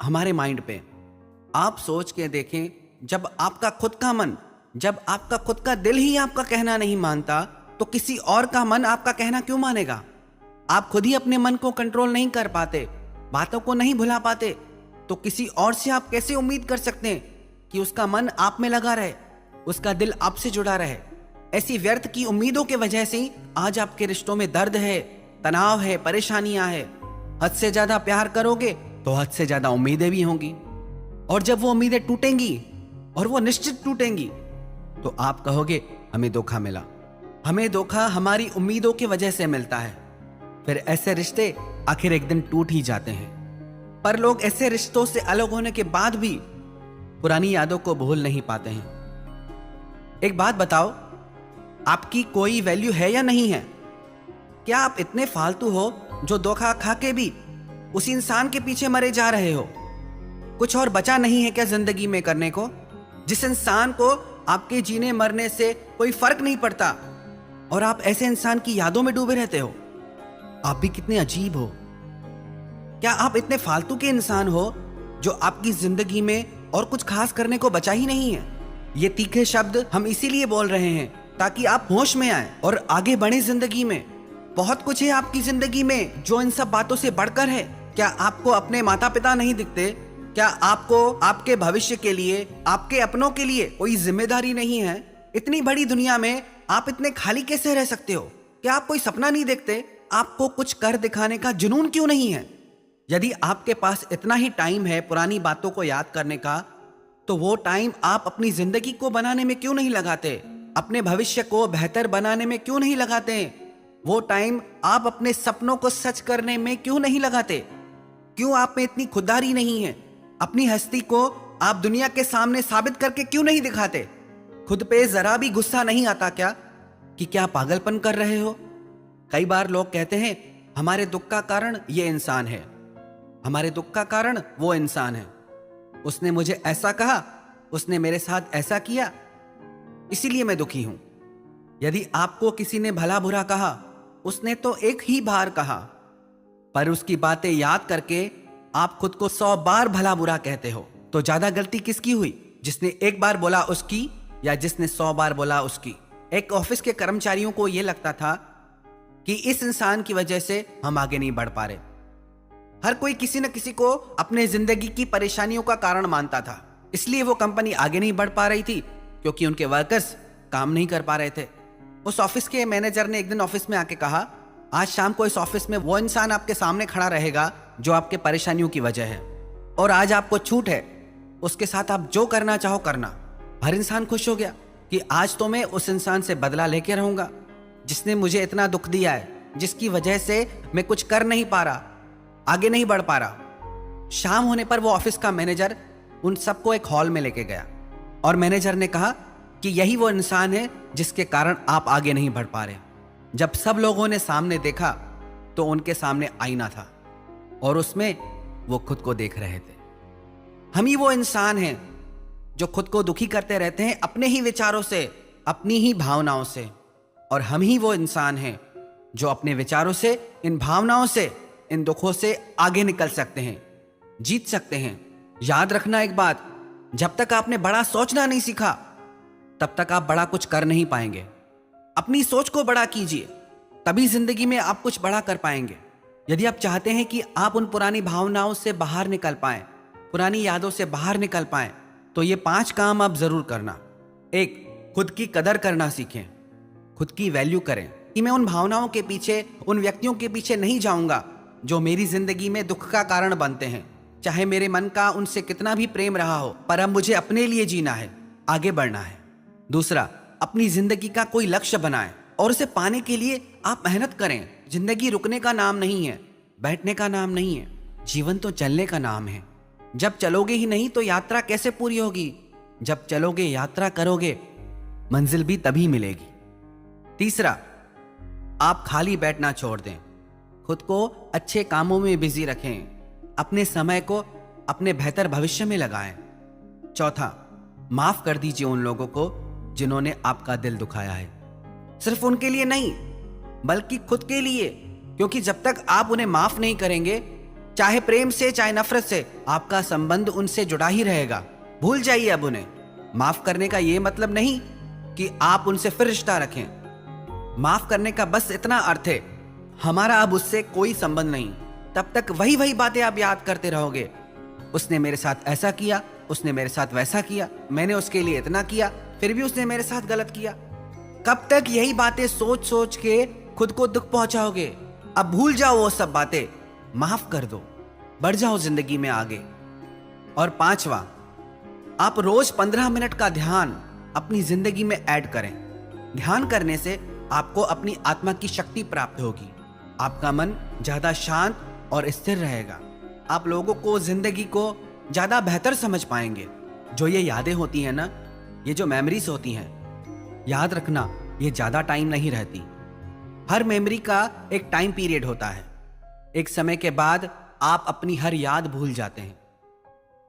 हमारे माइंड पे। आप सोच के देखें, जब आपका खुद का मन, जब आपका खुद का दिल ही आपका कहना नहीं मानता तो किसी और का मन आपका कहना क्यों मानेगा। आप खुद ही अपने मन को कंट्रोल नहीं कर पाते, बातों को नहीं भुला पाते, तो किसी और से आप कैसे उम्मीद कर सकते हैं कि उसका मन आप में लगा रहे, उसका दिल आपसे जुड़ा रहे। ऐसी व्यर्थ की उम्मीदों के वजह से ही आज आपके रिश्तों में दर्द है, तनाव है, परेशानियां है। हद से ज्यादा प्यार करोगे तो हद से ज्यादा उम्मीदें भी होंगी, और जब वो उम्मीदें टूटेंगी, और वो निश्चित टूटेंगी, तो आप कहोगे हमें धोखा मिला। हमें धोखा हमारी उम्मीदों की वजह से मिलता है। फिर ऐसे रिश्ते आखिर एक दिन टूट ही जाते हैं। पर लोग ऐसे रिश्तों से अलग होने के बाद भी पुरानी यादों को भूल नहीं पाते हैं। एक बात बताओ, आपकी कोई वैल्यू है या नहीं है? क्या आप इतने फालतू हो जो धोखा खा के भी उसी इंसान के पीछे मरे जा रहे हो? कुछ और बचा नहीं है क्या जिंदगी में करने को? जिस इंसान को आपके जीने मरने से कोई फर्क नहीं पड़ता और आप ऐसे इंसान की यादों में डूबे रहते हो। आप भी कितने अजीब हो। क्या आप इतने फालतू के इंसान हो जो आपकी जिंदगी में और कुछ खास करने को बचा ही नहीं है? ये तीखे शब्द हम इसीलिए बोल रहे हैं ताकि आप होश में आए और आगे बढ़े जिंदगी में। बहुत कुछ है आपकी जिंदगी में जो इन सब बातों से बढ़कर है। क्या आपको अपने माता पिता नहीं दिखते? क्या आपको आपके भविष्य के लिए, आपके अपनों के लिए कोई जिम्मेदारी नहीं है? इतनी बड़ी दुनिया में आप इतने खाली कैसे रह सकते हो? क्या आप कोई सपना नहीं देखते? आपको कुछ कर दिखाने का जुनून क्यों नहीं है? यदि आपके पास इतना ही टाइम है पुरानी बातों को याद करने का, तो वो टाइम आप अपनी जिंदगी को बनाने में क्यों नहीं लगाते? अपने भविष्य को बेहतर बनाने में क्यों नहीं लगाते? वो टाइम आप अपने सपनों को सच करने में क्यों नहीं लगाते? क्यों आप में इतनी खुददारी नहीं है? अपनी हस्ती को आप दुनिया के सामने साबित करके क्यों नहीं दिखाते? खुद पे जरा भी गुस्सा नहीं आता क्या कि क्या पागलपन कर रहे हो? कई बार लोग कहते हैं हमारे दुख का कारण ये इंसान है, हमारे दुख का कारण वो इंसान है, उसने मुझे ऐसा कहा, उसने मेरे साथ ऐसा किया, इसीलिए मैं दुखी हूं। यदि आपको किसी ने भला बुरा कहा, उसने तो एक ही बार कहा, पर उसकी बातें याद करके आप खुद को 100 बार भला बुरा कहते हो। तो ज्यादा गलती किसकी हुई, जिसने एक बार बोला उसकी या जिसने 100 बार बोला उसकी? एक ऑफिस के कर्मचारियों को यह लगता था कि इस इंसान की वजह से हम आगे नहीं बढ़ पा रहे। हर कोई किसी न किसी को अपने जिंदगी की परेशानियों का कारण मानता था, इसलिए वो कंपनी आगे नहीं बढ़ पा रही थी क्योंकि उनके वर्कर्स काम नहीं कर पा रहे थे। उस ऑफिस के मैनेजर ने एक दिन ऑफिस में आके कहा, आज शाम को इस ऑफिस में वो इंसान आपके सामने खड़ा रहेगा जो आपके परेशानियों की वजह है, और आज आपको छूट है, उसके साथ आप जो करना चाहो करना। हर इंसान खुश हो गया कि आज तो मैं उस इंसान से बदला लेके रहूंगा जिसने मुझे इतना दुख दिया है, जिसकी वजह से मैं कुछ कर नहीं पा रहा, आगे नहीं बढ़ पा रहा। शाम होने पर वो ऑफिस का मैनेजर उन सबको एक हॉल में लेके गया और मैनेजर ने कहा कि यही वो इंसान है जिसके कारण आप आगे नहीं बढ़ पा रहे। जब सब लोगों ने सामने देखा तो उनके सामने आईना था और उसमें वो खुद को देख रहे थे। हम ही वो इंसान हैं जो खुद को दुखी करते रहते हैं अपने ही विचारों से, अपनी ही भावनाओं से, और हम ही वो इंसान हैं जो अपने विचारों से, इन भावनाओं से, इन दुखों से आगे निकल सकते हैं, जीत सकते हैं। याद रखना एक बात, जब तक आपने बड़ा सोचना नहीं सीखा तब तक आप बड़ा कुछ कर नहीं पाएंगे। अपनी सोच को बड़ा कीजिए, तभी जिंदगी में आप कुछ बड़ा कर पाएंगे। यदि आप चाहते हैं कि आप उन पुरानी भावनाओं से बाहर निकल पाएं, पुरानी यादों से बाहर निकल पाएं, तो ये 5 काम आप जरूर करना। 1, खुद की कदर करना सीखें, खुद की वैल्यू करें कि मैं उन भावनाओं के पीछे, उन व्यक्तियों के पीछे नहीं जाऊंगा जो मेरी जिंदगी में दुख का कारण बनते हैं। चाहे मेरे मन का उनसे कितना भी प्रेम रहा हो, पर अब मुझे अपने लिए जीना है, आगे बढ़ना है। 2, अपनी जिंदगी का कोई लक्ष्य बनाएं और उसे पाने के लिए आप मेहनत करें। जिंदगी रुकने का नाम नहीं है, बैठने का नाम नहीं है। जीवन तो चलने का नाम है। जब चलोगे ही नहीं तो यात्रा कैसे पूरी होगी? जब चलोगे, यात्रा करोगे, मंजिल भी तभी मिलेगी। तीसरा, आप खाली बैठना छोड़ दें। खुद को अच्छे कामों में बिजी रखें। अपने समय को अपने बेहतर भविष्य में लगाएं। चौथा, माफ कर दीजिए उन लोगों को जिन्होंने आपका दिल दुखाया है। सिर्फ उनके लिए नहीं, बल्कि खुद के लिए, क्योंकि जब तक आप उन्हें माफ नहीं करेंगे, चाहे प्रेम से चाहे नफरत से, आपका संबंध उनसे जुड़ा ही रहेगा। भूल जाइए अब उन्हें। माफ करने का यह मतलब नहीं कि आप उनसे फिर रिश्ता रखें। माफ करने का बस इतना अर्थ है, हमारा अब उससे कोई संबंध नहीं। तब तक वही वही बातें आप याद करते रहोगे। उसने मेरे साथ ऐसा किया, उसने मेरे साथ वैसा किया, मैंने उसके लिए इतना किया, फिर भी उसने मेरे साथ गलत किया। कब तक यही बातें सोच सोच के खुद को दुख पहुंचाओगे? अब भूल जाओ वो सब बातें, माफ कर दो, बढ़ जाओ जिंदगी में आगे। और पांचवा, आप रोज 15 मिनट का ध्यान अपनी जिंदगी में ऐड करें। ध्यान करने से आपको अपनी आत्मा की शक्ति प्राप्त होगी। आपका मन ज्यादा शांत और स्थिर रहेगा। आप लोगों को, जिंदगी को ज्यादा बेहतर समझ पाएंगे। जो ये यादें होती हैं ना, ये जो मेमोरीज होती हैं, याद रखना, ये ज्यादा टाइम नहीं रहती। हर मेमोरी का एक टाइम पीरियड होता है। एक समय के बाद आप अपनी हर याद भूल जाते हैं।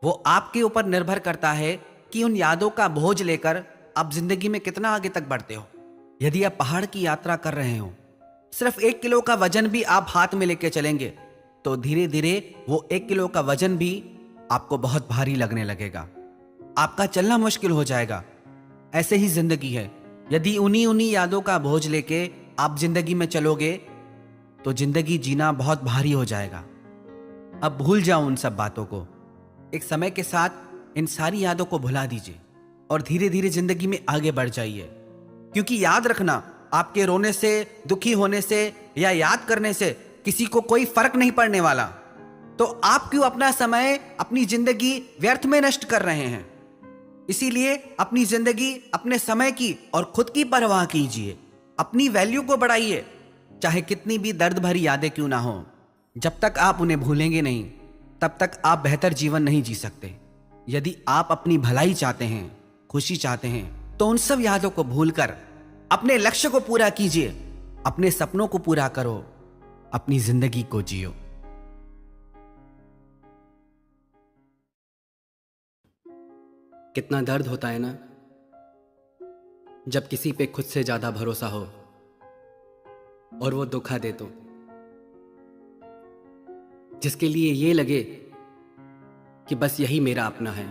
वो आपके ऊपर निर्भर करता है कि उन यादों का बोझ लेकर आप जिंदगी में कितना आगे तक बढ़ते हो। यदि आप पहाड़ की यात्रा कर रहे हो, सिर्फ 1 किलो का वजन भी आप हाथ में लेके चलेंगे, तो धीरे धीरे वो 1 किलो का वजन भी आपको बहुत भारी लगने लगेगा। आपका चलना मुश्किल हो जाएगा। ऐसे ही जिंदगी है। यदि उन्हीं यादों का बोझ लेके आप जिंदगी में चलोगे, तो जिंदगी जीना बहुत भारी हो जाएगा। अब भूल जाओ उन सब बातों को। एक समय के साथ इन सारी यादों को भुला दीजिए और धीरे धीरे जिंदगी में आगे बढ़ जाइए। क्योंकि याद रखना, आपके रोने से, दुखी होने से या याद करने से किसी को कोई फर्क नहीं पड़ने वाला। तो आप क्यों अपना समय, अपनी जिंदगी व्यर्थ में नष्ट कर रहे हैं? इसीलिए अपनी जिंदगी, अपने समय की और खुद की परवाह कीजिए। अपनी वैल्यू को बढ़ाइए, चाहे कितनी भी दर्द भरी यादें क्यों ना हो। जब तक आप उन्हें भूलेंगे नहीं, तब तक आप बेहतर जीवन नहीं जी सकते। यदि आप अपनी भलाई चाहते हैं, खुशी चाहते हैं, तो उन सब यादों को भूलकर अपने लक्ष्य को पूरा कीजिए। अपने सपनों को पूरा करो, अपनी जिंदगी को जियो। कितना दर्द होता है ना, जब किसी पे खुद से ज्यादा भरोसा हो और वो धोखा दे तो, जिसके लिए ये लगे कि बस यही मेरा अपना है,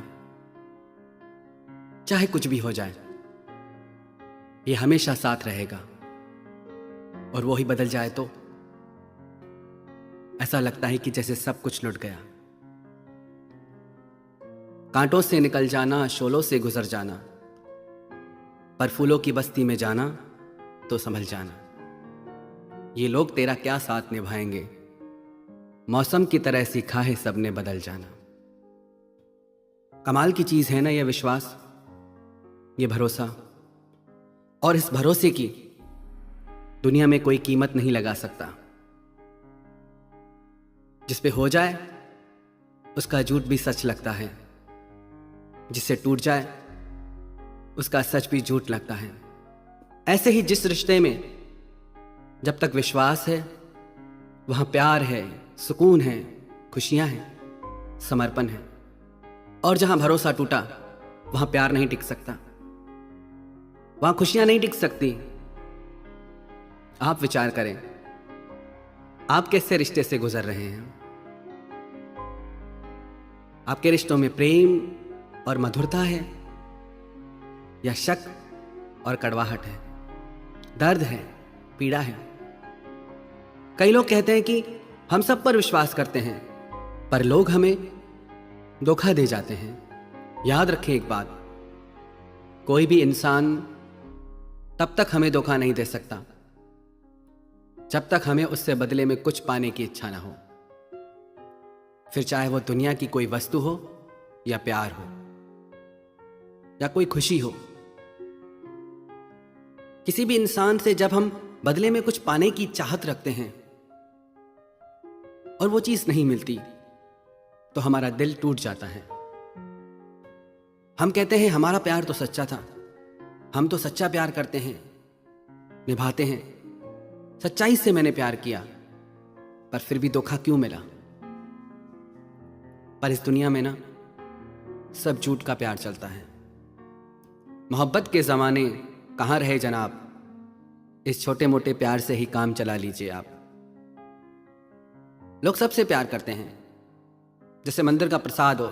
चाहे कुछ भी हो जाए, ये हमेशा साथ रहेगा, और वो ही बदल जाए तो ऐसा लगता है कि जैसे सब कुछ लुट गया। कांटों से निकल जाना, शोलों से गुजर जाना, पर फूलों की बस्ती में जाना तो संभल जाना। ये लोग तेरा क्या साथ निभाएंगे, मौसम की तरह सीखा है सबने बदल जाना। कमाल की चीज है ना ये विश्वास, ये भरोसा, और इस भरोसे की दुनिया में कोई कीमत नहीं लगा सकता। जिस पे हो जाए उसका झूठ भी सच लगता है, जिससे टूट जाए उसका सच भी झूठ लगता है। ऐसे ही जिस रिश्ते में जब तक विश्वास है, वहां प्यार है, सुकून है, खुशियां हैं, समर्पण है, और जहां भरोसा टूटा वहां प्यार नहीं टिक सकता, वहां खुशियां नहीं टिक सकती। आप विचार करें, आप कैसे रिश्ते से गुजर रहे हैं? आपके रिश्तों में प्रेम और मधुरता है, या शक और कड़वाहट है, दर्द है, पीड़ा है? कई लोग कहते हैं कि हम सब पर विश्वास करते हैं, पर लोग हमें धोखा दे जाते हैं। याद रखें एक बात, कोई भी इंसान तब तक हमें धोखा नहीं दे सकता जब तक हमें उससे बदले में कुछ पाने की इच्छा ना हो, फिर चाहे वो दुनिया की कोई वस्तु हो, या प्यार हो, या कोई खुशी हो। किसी भी इंसान से जब हम बदले में कुछ पाने की चाहत रखते हैं, और वो चीज नहीं मिलती तो हमारा दिल टूट जाता है। हम कहते हैं हमारा प्यार तो सच्चा था, हम तो सच्चा प्यार करते हैं, निभाते हैं, सच्चाई से मैंने प्यार किया, पर फिर भी धोखा क्यों मिला। पर इस दुनिया में ना सब झूठ का प्यार चलता है। मोहब्बत के ज़माने कहाँ रहे जनाब, इस छोटे मोटे प्यार से ही काम चला लीजिए आप। लोग सबसे प्यार करते हैं, जैसे मंदिर का प्रसाद हो,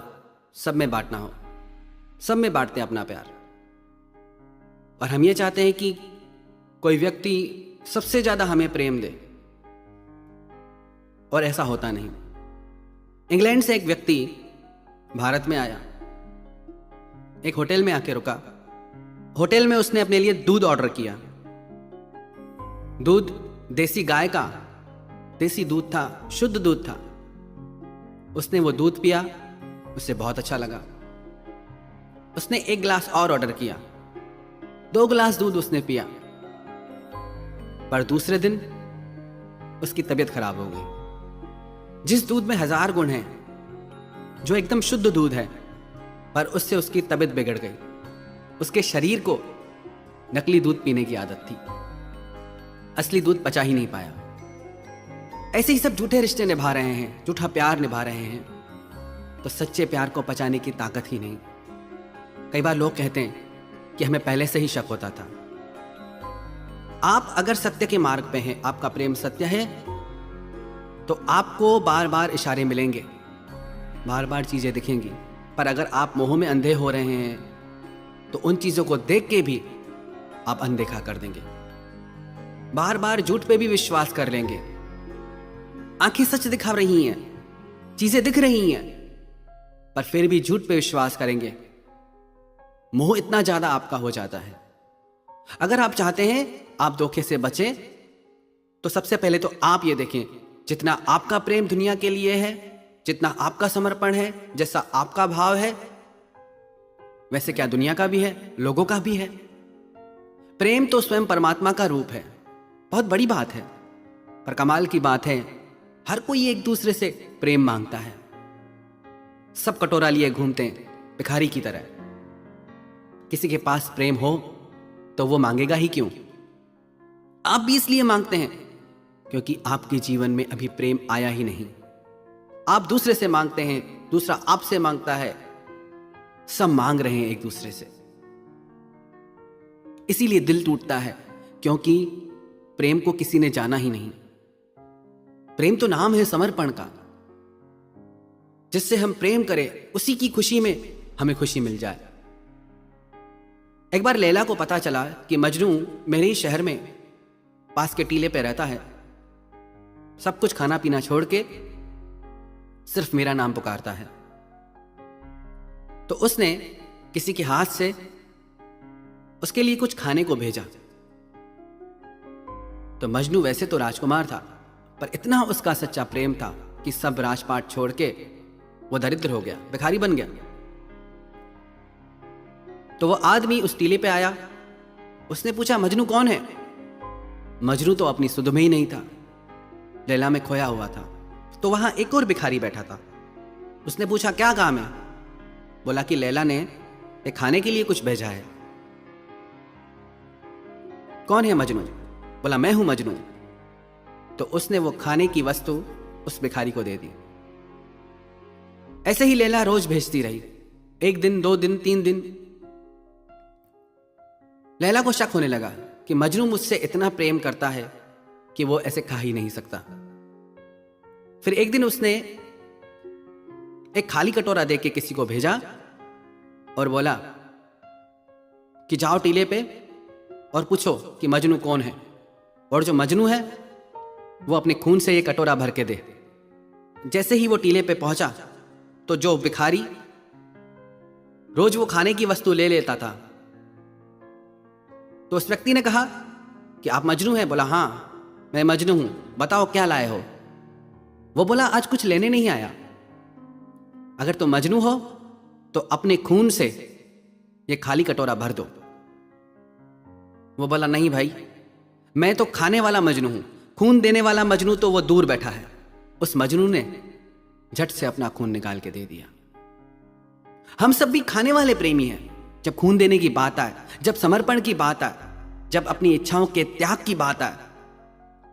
सब में बांटना हो, सब में बांटते हैं अपना प्यार। और हम ये चाहते हैं कि कोई व्यक्ति सबसे ज्यादा हमें प्रेम दे, और ऐसा होता नहीं। इंग्लैंड से एक व्यक्ति भारत में आया, एक होटल में आके रुका। होटल में उसने अपने लिए दूध ऑर्डर किया। दूध देसी गाय का, देसी दूध था, शुद्ध दूध था। उसने वो दूध पिया, उसे बहुत अच्छा लगा। उसने एक गिलास और ऑर्डर किया, 2 गिलास दूध उसने पिया। पर दूसरे दिन उसकी तबीयत खराब हो गई। जिस दूध में 1000 गुण हैं, जो एकदम शुद्ध दूध है, पर उससे उसकी तबीयत बिगड़ गई। उसके शरीर को नकली दूध पीने की आदत थी, असली दूध पचा ही नहीं पाया। ऐसे ही सब झूठे रिश्ते निभा रहे हैं, झूठा प्यार निभा रहे हैं, तो सच्चे प्यार को पचाने की ताकत ही नहीं। कई बार लोग कहते हैं कि हमें पहले से ही शक होता था। आप अगर सत्य के मार्ग पे हैं, आपका प्रेम सत्य है, तो आपको बार बार इशारे मिलेंगे, बार बार चीजें दिखेंगी। पर अगर आप मोह में अंधे हो रहे हैं, तो उन चीजों को देख के भी आप अनदेखा कर देंगे, बार बार झूठ पे भी विश्वास कर लेंगे। आंखें सच दिखा रही हैं, चीजें दिख रही हैं, पर फिर भी झूठ पे विश्वास करेंगे। मोह इतना ज्यादा आपका हो जाता है। अगर आप चाहते हैं आप धोखे से बचें, तो सबसे पहले तो आप ये देखें, जितना आपका प्रेम दुनिया के लिए है, जितना आपका समर्पण है, जैसा आपका भाव है, वैसे क्या दुनिया का भी है, लोगों का भी है। प्रेम तो स्वयं परमात्मा का रूप है, बहुत बड़ी बात है। पर कमाल की बात है, हर कोई एक दूसरे से प्रेम मांगता है। सब कटोरा लिए घूमते हैं भिखारी की तरह। किसी के पास प्रेम हो तो वो मांगेगा ही क्यों? आप भी इसलिए मांगते हैं क्योंकि आपके जीवन में अभी प्रेम आया ही नहीं। आप दूसरे से मांगते हैं, दूसरा आपसे मांगता है, सब मांग रहे हैं एक दूसरे से। इसीलिए दिल टूटता है, क्योंकि प्रेम को किसी ने जाना ही नहीं। प्रेम तो नाम है समर्पण का। जिससे हम प्रेम करें, उसी की खुशी में हमें खुशी मिल जाए। एक बार लैला को पता चला कि मजनू मेरे ही शहर में पास के टीले पे रहता है, सब कुछ खाना पीना छोड़ के सिर्फ मेरा नाम पुकारता है। तो उसने किसी के हाथ से उसके लिए कुछ खाने को भेजा। तो मजनू वैसे तो राजकुमार था, पर इतना उसका सच्चा प्रेम था कि सब राजपाट छोड़ के वो दरिद्र हो गया, भिखारी बन गया। तो वो आदमी उस टीले पे आया। उसने पूछा, मजनू कौन है? मजनू तो अपनी सुध में ही नहीं था, लैला में खोया हुआ था। तो वहां एक और भिखारी बैठा था। उसने पूछा, क्या काम है? बोला कि लैला ने एक खाने के लिए कुछ भेजा है। कौन है मजनू? बोला, मैं हूं मजनू। तो उसने वो खाने की वस्तु उस भिखारी को दे दी। ऐसे ही लैला रोज भेजती रही, 1 दिन, 2 दिन, 3 दिन। लैला को शक होने लगा कि मजनू मुझसे इतना प्रेम करता है कि वो ऐसे खा ही नहीं सकता। फिर एक दिन उसने एक खाली कटोरा दे के किसी को भेजा और बोला कि जाओ टीले पे और पूछो कि मजनू कौन है, और जो मजनू है वो अपने खून से ये कटोरा भर के दे। जैसे ही वो टीले पे पहुंचा, तो जो भिखारी रोज वो खाने की वस्तु ले लेता था, तो उस व्यक्ति ने कहा कि आप मजनू हैं? बोला, हाँ मैं मजनू हूं, बताओ क्या लाए हो? वो बोला, आज कुछ लेने नहीं आया। अगर तुम मजनू हो तो अपने खून से ये खाली कटोरा भर दो। वो बोला, नहीं भाई, मैं तो खाने वाला मजनू हूं, खून देने वाला मजनू तो वो दूर बैठा है, उस मजनू ने झट से अपना खून निकाल के दे दिया। हम सब भी खाने वाले प्रेमी हैं। जब खून देने की बात आए, जब समर्पण की बात आए, जब अपनी इच्छाओं के त्याग की बात आए,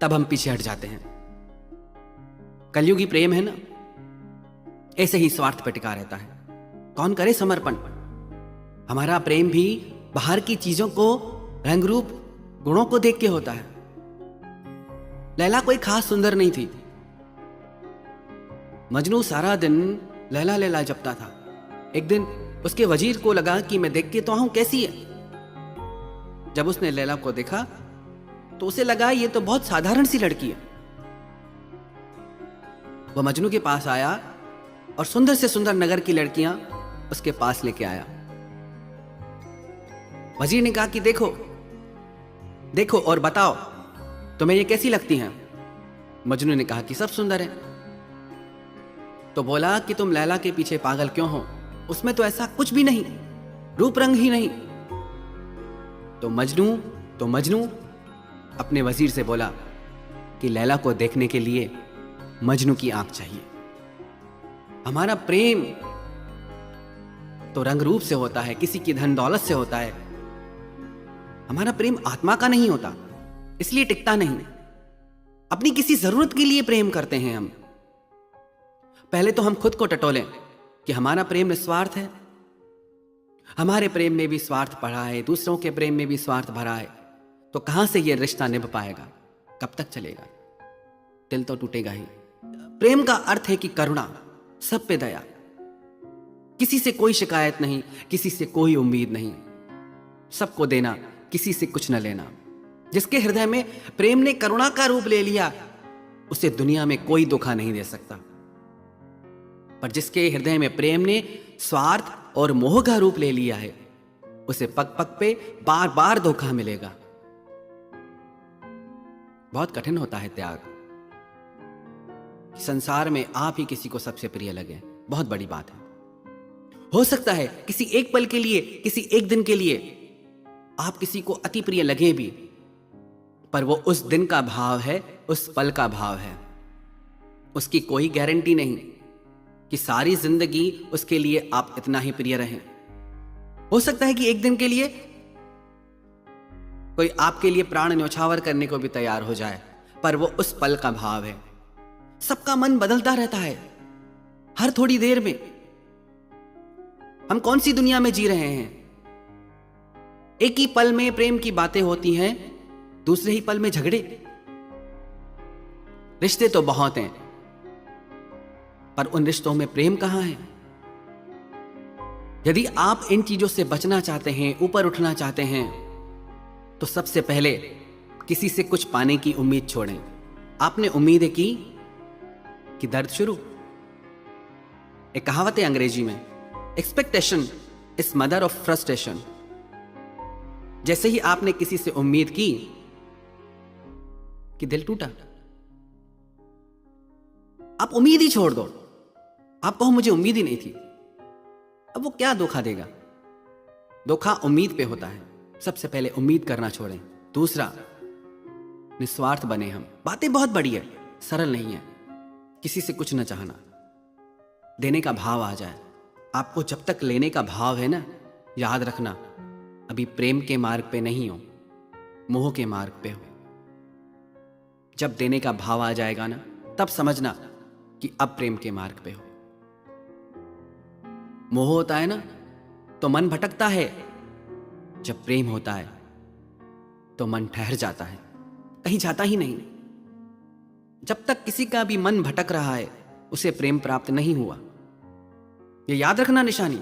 तब हम पीछे हट जाते हैं। कलयुगी प्रेम है ना, ऐसे ही स्वार्थ पे टिका रहता है। कौन करे समर्पण? हमारा प्रेम भी बाहर की चीजों को, रंग रूप, गुणों को देख के होता है। लैला कोई खास सुंदर नहीं थी। मजनू सारा दिन लैला लैला जपता था। एक दिन उसके वजीर को लगा कि मैं देख के तो आऊं कैसी है। जब उसने लैला को देखा तो उसे लगा ये तो बहुत साधारण सी लड़की है। वह मजनू के पास आया और सुंदर से सुंदर नगर की लड़कियां उसके पास लेके आया। वजीर ने कहा कि देखो देखो और बताओ तुम्हें ये कैसी लगती हैं। मजनू ने कहा कि सब सुंदर है। तो बोला कि तुम लैला के पीछे पागल क्यों हो? उसमें तो ऐसा कुछ भी नहीं, रूप रंग ही नहीं। तो मजनू अपने वजीर से बोला कि लैला को देखने के लिए मजनू की आंख चाहिए। हमारा प्रेम तो रंग रूप से होता है, किसी की धन दौलत से होता है। हमारा प्रेम आत्मा का नहीं होता, इसलिए टिकता नहीं। अपनी किसी जरूरत के लिए प्रेम करते हैं हम। पहले तो हम खुद को टटोलें कि हमारा प्रेम निस्वार्थ है। हमारे प्रेम में भी स्वार्थ पड़ा है, दूसरों के प्रेम में भी स्वार्थ भरा है। तो कहां से यह रिश्ता निभ पाएगा? कब तक चलेगा? दिल तो टूटेगा ही। प्रेम का अर्थ है कि करुणा, सब पे दया, किसी से कोई शिकायत नहीं, किसी से कोई उम्मीद नहीं, सबको देना, किसी से कुछ न लेना। जिसके हृदय में प्रेम ने करुणा का रूप ले लिया, उसे दुनिया में कोई धोखा नहीं दे सकता। पर जिसके हृदय में प्रेम ने स्वार्थ और मोह का रूप ले लिया है, उसे पग पग पे बार बार धोखा मिलेगा। बहुत कठिन होता है त्याग। संसार में आप ही किसी को सबसे प्रिय लगे, बहुत बड़ी बात है। हो सकता है किसी एक पल के लिए, किसी एक दिन के लिए आप किसी को अति प्रिय लगे भी, पर वो उस दिन का भाव है, उस पल का भाव है। उसकी कोई गारंटी नहीं कि सारी जिंदगी उसके लिए आप इतना ही प्रिय रहें। हो सकता है कि एक दिन के लिए कोई आपके लिए प्राण न्यौछावर करने को भी तैयार हो जाए, पर वो उस पल का भाव है। सबका मन बदलता रहता है हर थोड़ी देर में। हम कौन सी दुनिया में जी रहे हैं? एक ही पल में प्रेम की बातें होती हैं, दूसरे ही पल में झगड़े। रिश्ते तो बहुत हैं, पर उन रिश्तों में प्रेम कहां है? यदि आप इन चीजों से बचना चाहते हैं, ऊपर उठना चाहते हैं, तो सबसे पहले किसी से कुछ पाने की उम्मीद छोड़ें। आपने उम्मीदें की कि दर्द शुरू। एक कहावत है अंग्रेजी में, expectation is mother of frustration. जैसे ही आपने किसी से उम्मीद की कि दिल टूटा, आप उम्मीद ही छोड़ दो। आप कहो मुझे उम्मीद ही नहीं थी। अब वो क्या धोखा देगा? धोखा उम्मीद पे होता है। सबसे पहले उम्मीद करना छोड़ें। दूसरा, निस्वार्थ बने हम। बातें बहुत बड़ी है, सरल नहीं है। किसी से कुछ न चाहना, देने का भाव आ जाए। आपको जब तक लेने का भाव है ना, याद रखना अभी प्रेम के मार्ग पे नहीं हो, मोह के मार्ग पे हो। जब देने का भाव आ जाएगा ना, तब समझना कि अब प्रेम के मार्ग पे हो। मोह होता है ना तो मन भटकता है, जब प्रेम होता है तो मन ठहर जाता है, कहीं जाता ही नहीं। जब तक किसी का भी मन भटक रहा है, उसे प्रेम प्राप्त नहीं हुआ। यह याद रखना निशानी।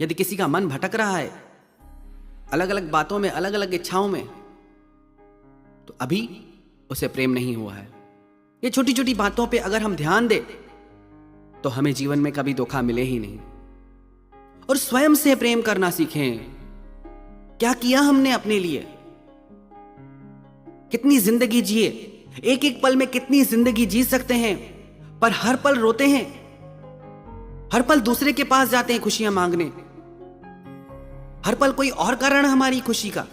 यदि किसी का मन भटक रहा है अलग अलग बातों में, अलग अलग इच्छाओं में, तो अभी उसे प्रेम नहीं हुआ है। ये छोटी छोटी बातों पे अगर हम ध्यान दें तो हमें जीवन में कभी धोखा मिले ही नहीं। और स्वयं से प्रेम करना सीखें। क्या किया हमने अपने लिए? कितनी जिंदगी जिए, एक एक पल में कितनी जिंदगी जी सकते हैं, पर हर पल रोते हैं, हर पल दूसरे के पास जाते हैं खुशियां मांगने, हर पल कोई और कारण हमारी खुशी का।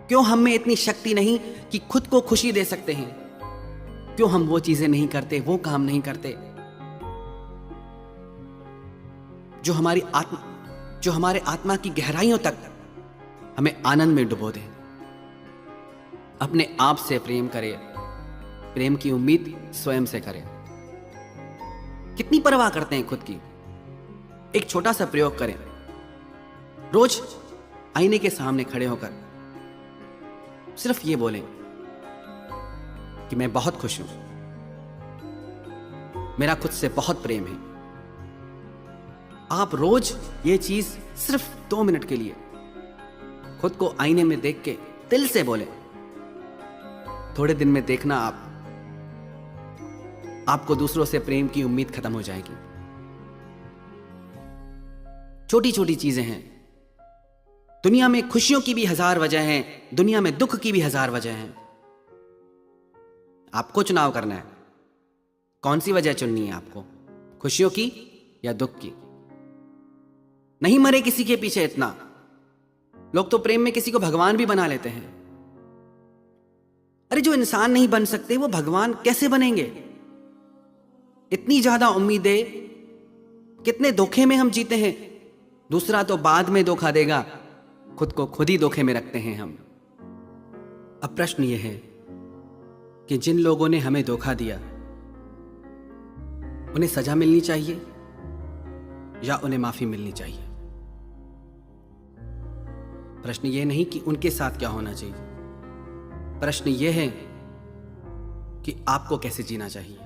क्यों हम में इतनी शक्ति नहीं कि खुद को खुशी दे सकते हैं? क्यों हम वो चीजें नहीं करते, वो काम नहीं करते जो हमारे आत्मा की गहराइयों तक हमें आनंद में डुबो दे। अपने आप से प्रेम करें, प्रेम की उम्मीद स्वयं से करें। कितनी परवाह करते हैं खुद की। एक छोटा सा प्रयोग करें। रोज आईने के सामने खड़े होकर सिर्फ ये बोलें कि मैं बहुत खुश हूं, मेरा खुद से बहुत प्रेम है। आप रोज ये चीज सिर्फ 2 मिनट के लिए खुद को आईने में देख के दिल से बोले। थोड़े दिन में देखना आपको दूसरों से प्रेम की उम्मीद खत्म हो जाएगी। छोटी छोटी चीजें हैं। दुनिया में खुशियों की भी 1000 वजह हैं, दुनिया में दुख की भी 1000 वजह हैं। आपको चुनाव करना है, कौन सी वजह चुननी है आपको, खुशियों की या दुख की। नहीं मरे किसी के पीछे इतना। लोग तो प्रेम में किसी को भगवान भी बना लेते हैं। अरे जो इंसान नहीं बन सकते वो भगवान कैसे बनेंगे। इतनी ज्यादा उम्मीदें, कितने धोखे में हम जीते हैं। दूसरा तो बाद में धोखा देगा, खुद को खुद ही धोखे में रखते हैं हम। अब प्रश्न यह है कि जिन लोगों ने हमें धोखा दिया उन्हें सजा मिलनी चाहिए या उन्हें माफी मिलनी चाहिए। प्रश्न यह नहीं कि उनके साथ क्या होना चाहिए, प्रश्न यह है कि आपको कैसे जीना चाहिए।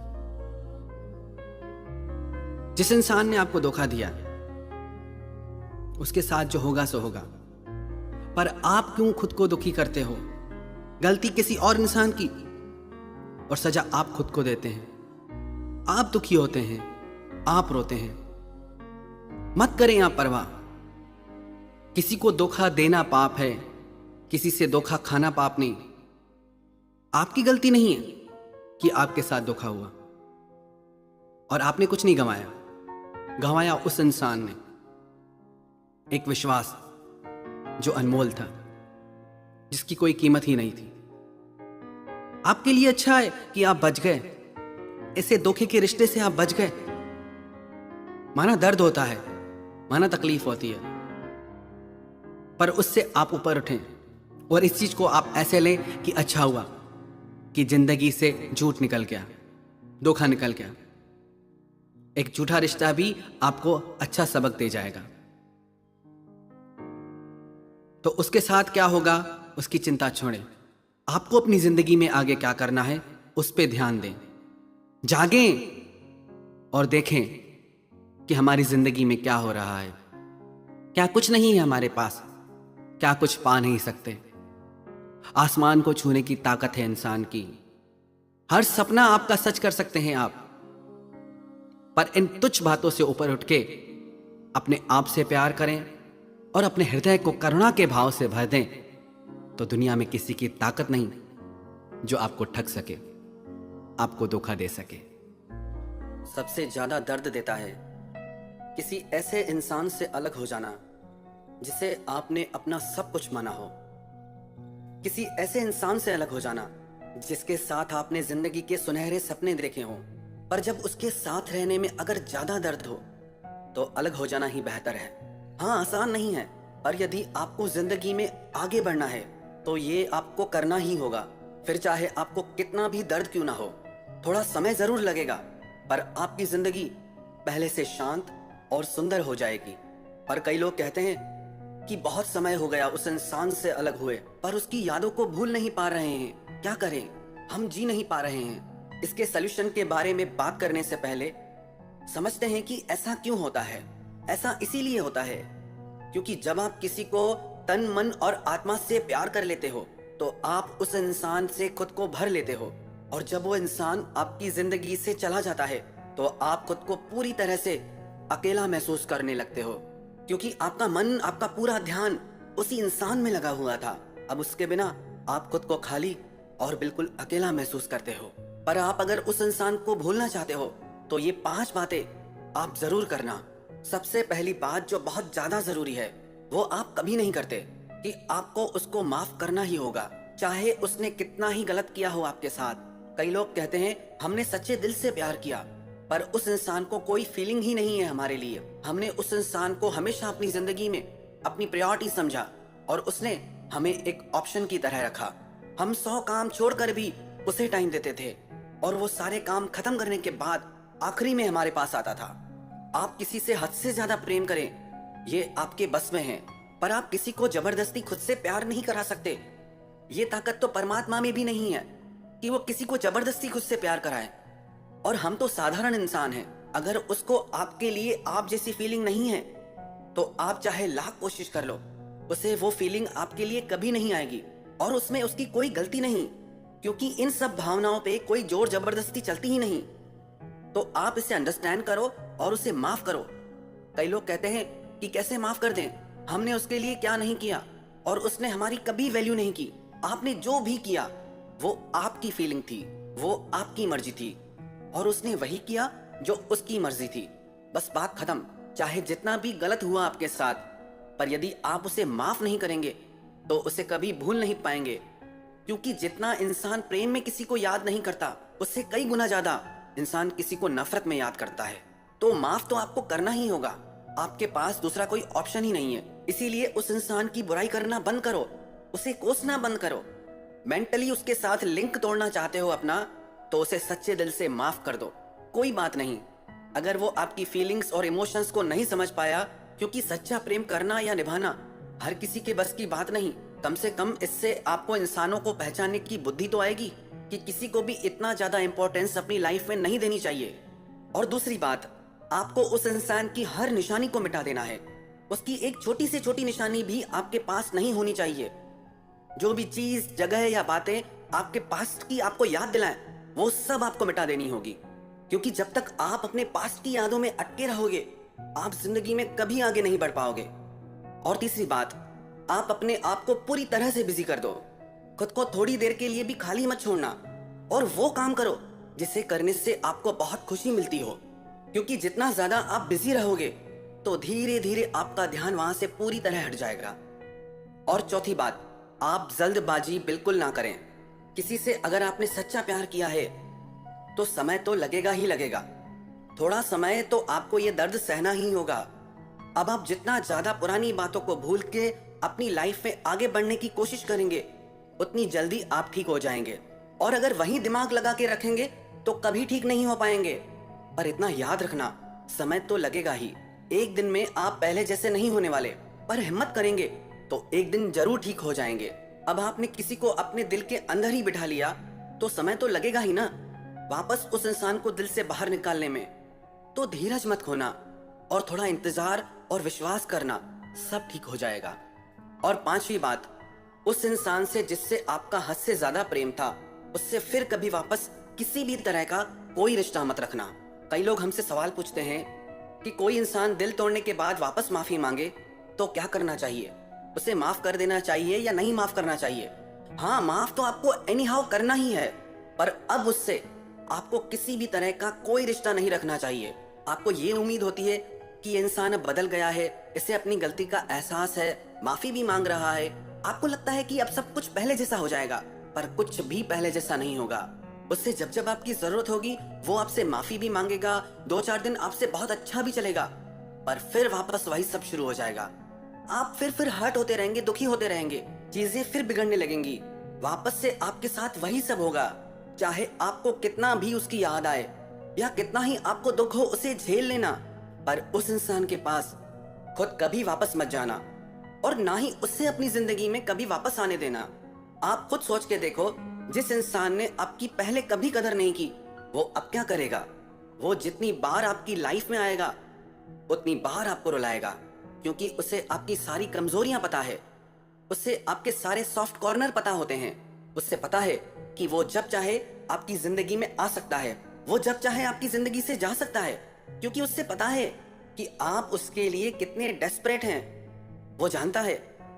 जिस इंसान ने आपको धोखा दिया उसके साथ जो होगा सो होगा, पर आप क्यों खुद को दुखी करते हो। गलती किसी और इंसान की और सजा आप खुद को देते हैं। आप दुखी होते हैं, आप रोते हैं। मत करें आप परवाह। किसी को धोखा देना पाप है, किसी से धोखा खाना पाप नहीं। आपकी गलती नहीं है कि आपके साथ धोखा हुआ और आपने कुछ नहीं गंवाया उस इंसान ने एक विश्वास जो अनमोल था, जिसकी कोई कीमत ही नहीं थी। आपके लिए अच्छा है कि आप बच गए, ऐसे धोखे के रिश्ते से आप बच गए। माना दर्द होता है, माना तकलीफ होती है, पर उससे आप ऊपर उठें और इस चीज को आप ऐसे लें कि अच्छा हुआ कि जिंदगी से झूठ निकल गया, धोखा निकल गया। एक झूठा रिश्ता भी आपको अच्छा सबक दे जाएगा। तो उसके साथ क्या होगा उसकी चिंता छोड़ें। आपको अपनी जिंदगी में आगे क्या करना है उस पे ध्यान दें। जागें और देखें कि हमारी जिंदगी में क्या हो रहा है। क्या कुछ नहीं है हमारे पास, क्या कुछ पा नहीं सकते। आसमान को छूने की ताकत है इंसान की। हर सपना आपका सच कर सकते हैं आप। पर इन तुच्छ बातों से ऊपर उठ के अपने आप से प्यार करें और अपने हृदय को करुणा के भाव से भर दें, तो दुनिया में किसी की ताकत नहीं जो आपको ठग सके, आपको धोखा दे सके। सबसे ज्यादा दर्द देता है किसी ऐसे इंसान से अलग हो जाना जिसे आपने अपना सब कुछ माना हो। किसी ऐसे इंसान से अलग हो जाना जिसके साथ आपने जिंदगी के सुनहरे सपने देखे हों, पर जब उसके साथ रहने में अगर ज्यादा दर्द हो तो अलग हो जाना ही बेहतर है। हाँ, आसान नहीं है, पर यदि आपको जिंदगी में आगे बढ़ना है तो ये आपको करना ही होगा। फिर चाहे आपको कितना भी दर्द क्यों ना हो, थोड़ा समय जरूर लगेगा, पर आपकी जिंदगी पहले से शांत और सुंदर हो जाएगी। पर कई लोग कहते हैं कि बहुत समय हो गया उस इंसान से अलग हुए, पर उसकी यादों को भूल नहीं पा रहे हैं। क्या करें, हम जी नहीं पा रहे हैं। इसके सलूशन के बारे में बात करने से पहले समझते हैं कि ऐसा क्यों होता है। ऐसा इसीलिए होता है क्योंकि जब आप किसी को तन मन और आत्मा से प्यार कर लेते हो तो आप उस इंसान से खुद को भर लेते हो, और जब वो इंसान आपकी जिंदगी से चला जाता है तो आप खुद को पूरी तरह से अकेला महसूस करने लगते हो, क्योंकि आपका मन, आपका पूरा ध्यान उसी इंसान में लगा हुआ था। अब उसके बिना आप खुद को खाली और बिल्कुल अकेला महसूस करते हो। पर आप अगर उस इंसान को भूलना चाहते हो तो ये 5 बातें आप जरूर करना। सबसे पहली बात जो बहुत ज्यादा जरूरी है वो आप कभी नहीं करते कि आपको उसको माफ करना ही होगा, चाहे उसने कितना ही गलत किया हो आपके साथ। कई लोग कहते हैं हमने सच्चे दिल से प्यार किया, पर उस इंसान को कोई फीलिंग ही नहीं है हमारे लिए। हमने उस इंसान को हमेशा अपनी जिंदगी में अपनी प्रायोरिटी समझा और उसने हमें एक ऑप्शन की तरह रखा। हम 100 काम छोड़कर भी उसे टाइम देते थे और वो सारे काम खत्म करने के बाद आखिरी में हमारे पास आता था। आप किसी से हद से ज्यादा प्रेम करें, ये आपके बस में है, पर आप किसी को जबरदस्ती खुद से प्यार नहीं करा सकते। ये ताकत तो परमात्मा में भी नहीं है कि वो किसी को जबरदस्ती खुद से प्यार कराए। और हम तो साधारण इंसान हैं। अगर उसको आपके लिए आप जैसी फीलिंग नहीं है तो आप चाहे लाख कोशिश कर लो, उसे वो फीलिंग आपके लिए कभी नहीं आएगी। और उसमें उसकी कोई गलती नहीं, क्योंकि इन सब भावनाओं पे कोई जोर जबरदस्ती चलती ही नहीं। तो आप इसे अंडरस्टैंड करो और उसे माफ करो। कई लोग कहते हैं कि कैसे माफ कर दें, हमने उसके लिए क्या नहीं किया और उसने हमारी कभी वैल्यू नहीं की। आपने जो भी किया वो आपकी फीलिंग थी, वो आपकी मर्जी थी और उसने वही किया जो उसकी मर्जी थी। बस बात खत्म। चाहे जितना भी गलत हुआ आपके साथ, पर यदि आप उसे माफ नहीं करेंगे तो उसे कभी भूल नहीं पाएंगे। क्योंकि जितना इंसान प्रेम में किसी को याद नहीं करता, उससे कई गुना ज्यादा इंसान किसी को नफरत में याद करता है। तो माफ तो आपको करना ही होगा, आपके पास दूसरा कोई ऑप्शन ही नहीं है। इसीलिए उस इंसान की बुराई करना बंद करो, उसे कोसना बंद करो। मेंटली उसके साथ लिंक तोड़ना चाहते हो अपना, तो उसे सच्चे दिल से माफ कर दो। कोई बात नहीं अगर वो आपकी फीलिंग्स और इमोशंस को नहीं समझ पाया, क्योंकि सच्चा प्रेम करना या निभाना हर किसी के बस की बात नहीं। कम से कम इससे आपको इंसानों को पहचानने की बुद्धि तो आएगी कि किसी को भी इतना ज्यादा इंपॉर्टेंस अपनी लाइफ में नहीं देनी चाहिए। और दूसरी बात, आपको उस इंसान की हर निशानी को मिटा देना है। उसकी एक छोटी से छोटी निशानी भी आपके पास नहीं होनी चाहिए। जो भी चीज, जगह या बातें आपके पास्ट की आपको याद दिलाएं, वो सब आपको मिटा देनी होगी। क्योंकि जब तक आप अपने पास्ट की यादों में अटके रहोगे, आप जिंदगी में कभी आगे नहीं बढ़ पाओगे। और तीसरी बात, आप अपने आप को पूरी तरह से बिजी कर दो। खुद को थोड़ी देर के लिए भी खाली मत छोड़ना और वो काम करो जिसे करने से आपको बहुत खुशी मिलती हो। क्योंकि जितना ज्यादा आप बिजी रहोगे तो धीरे धीरे आपका ध्यान वहां से पूरी तरह हट जाएगा। और चौथी बात, आप जल्दबाजी बिल्कुल ना करें। किसी से अगर आपने सच्चा प्यार किया है तो समय तो लगेगा ही लगेगा। थोड़ा समय तो आपको ये दर्द सहना ही होगा। अब आप जितना ज्यादा पुरानी बातों को भूल के अपनी लाइफ में आगे बढ़ने की कोशिश करेंगे, उतनी जल्दी आप ठीक हो जाएंगे। और अगर वही दिमाग लगा के रखेंगे तो कभी ठीक नहीं हो पाएंगे। पर इतना याद रखना, समय तो लगेगा ही। एक दिन में आप पहले जैसे नहीं होने वाले, पर हिम्मत करेंगे तो एक दिन जरूर ठीक हो जाएंगे। अब आपने किसी को अपने दिल के अंदर ही बिठा लिया तो समय तो लगेगा ही ना वापस उस इंसान को दिल से बाहर निकालने में। तो धीरज मत खोना और थोड़ा इंतजार और विश्वास करना, सब ठीक हो जाएगा। और पांचवी बात, उस इंसान से जिससे आपका हद से ज्यादा प्रेम था, उससे फिर कभी वापस किसी भी तरह का कोई रिश्ता मत रखना। कई लोग हमसे सवाल पूछते हैं कि कोई इंसान दिल तोड़ने के बाद वापस माफी मांगे तो क्या करना चाहिए, उसे माफ कर देना चाहिए या नहीं माफ करना चाहिए। हाँ, माफ तो आपको एनी हाउ करना ही है, पर अब उससे आपको किसी भी तरह का कोई रिश्ता नहीं रखना चाहिए। आपको ये उम्मीद होती है कि ये इंसान अब बदल गया है, इसे अपनी गलती का एहसास है, माफी भी मांग रहा है। आपको लगता है कि अब सब कुछ पहले जैसा हो जाएगा, पर कुछ भी पहले जैसा नहीं होगा। उससे जब जब आपकी जरूरत होगी वो आपसे माफी भी मांगेगा, 2-4 दिन आपसे बहुत अच्छा भी चलेगा, पर फिर वापस वही सब शुरू हो जाएगा। आप फिर हर्ट होते रहेंगे, दुखी होते रहेंगे, चीजें फिर बिगड़ने लगेंगी। वापस से आपके साथ वही सब होगा। चाहे आपको कितना भी उसकी याद आए या कितना ही आपको दुख हो, उसे झेल लेना, पर उस इंसान के पास खुद कभी वापस मत जाना और ना ही उससे अपनी जिंदगी में कभी वापस आने देना। आप खुद सोच के देखो, जिस इंसान ने आपकी पहले कभी कदर नहीं की, वो अब क्या करेगा। वो जितनी बार आपकी लाइफ में आएगा उतनी बार आपको रुलाएगा, क्योंकि उसे आपकी सारी कमजोरियां पता है, उससे आपके सारे सॉफ्ट कॉर्नर पता होते हैं। उससे पता है कि वो जब चाहे आपकी जिंदगी में आ सकता है, वो जब चाहे आपकी जिंदगी से जा सकता है, क्योंकि उससे पता है कि आप उसके लिए कितने डेस्परेट हैं। वो जानता है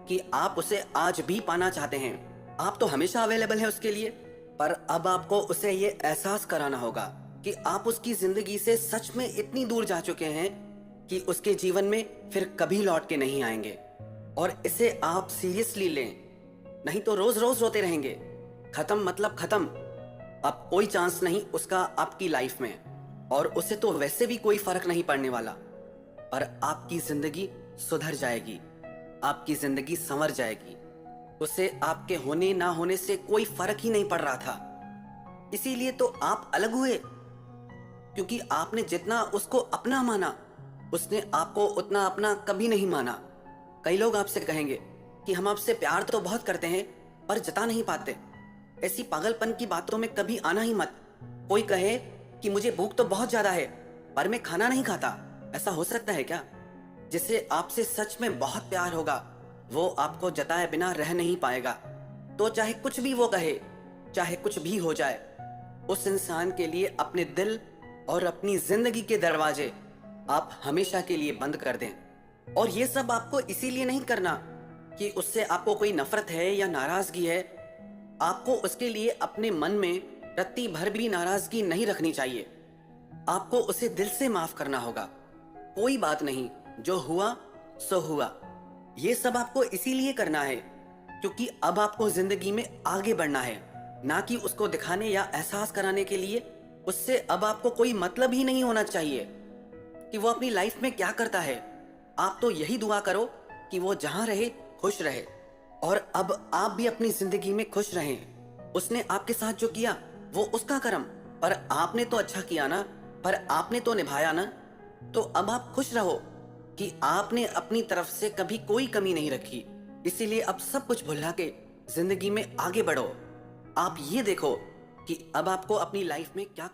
कि आप उसे आज भी पाना चाहते हैं। आप तो हमेशा अवेलेबल है उसके लिए, पर अब आपको उसे ये एहसास कराना होगा कि आप उसकी जिंदगी से सच में इतनी दूर जा चुके हैं कि उसके जीवन में फिर कभी लौट के नहीं आएंगे। और इसे आप सीरियसली लें, नहीं तो रोज रोज रोते रहेंगे। खत्म मतलब खत्म, अब कोई चांस नहीं उसका आपकी लाइफ में, और उसे तो वैसे भी कोई फर्क नहीं पड़ने वाला। पर आपकी जिंदगी सुधर जाएगी, आपकी जिंदगी संवर जाएगी। उसे आपके होने ना होने से कोई फर्क ही नहीं पड़ रहा था, इसीलिए तो आप अलग हुए, क्योंकि आपने जितना उसको अपना माना उसने आपको उतना अपना कभी नहीं माना। कई लोग आपसे कहेंगे कि हम आपसे प्यार तो बहुत करते हैं पर जता नहीं पाते। ऐसी पागलपन की बातों में कभी आना ही मत। कोई कहे कि मुझे भूख तो बहुत ज्यादा है पर मैं खाना नहीं खाता, ऐसा हो सकता है क्या? जिसे आपसे सच में बहुत प्यार होगा वो आपको जताए बिना रह नहीं पाएगा। तो चाहे कुछ भी वो कहे, चाहे कुछ भी हो जाए, उस इंसान के लिए अपने दिल और अपनी जिंदगी के दरवाजे आप हमेशा के लिए बंद कर दें। और ये सब आपको इसीलिए नहीं करना कि उससे आपको कोई नफरत है या नाराजगी है। आपको उसके लिए अपने मन में रत्ती भर भी नाराजगी नहीं रखनी चाहिए। आपको उसे दिल से माफ करना होगा। कोई बात नहीं, जो हुआ सो हुआ। ये सब आपको इसीलिए करना है क्योंकि अब आपको जिंदगी में आगे बढ़ना है, ना कि उसको दिखाने या एहसास कराने के लिए। उससे अब आपको कोई मतलब ही नहीं होना चाहिए कि वो अपनी लाइफ में क्या करता है। आप तो यही दुआ करो कि वो जहां रहे खुश रहे, और अब आप भी अपनी जिंदगी में खुश रहें। उसने आपके साथ जो किया वो उसका कर्म, पर आपने तो अच्छा किया ना, पर आपने तो निभाया ना। तो अब आप खुश रहो कि आपने अपनी तरफ से कभी कोई कमी नहीं रखी। इसीलिए अब सब कुछ भुला के जिंदगी में आगे बढ़ो। आप ये देखो कि अब आपको अपनी लाइफ में क्या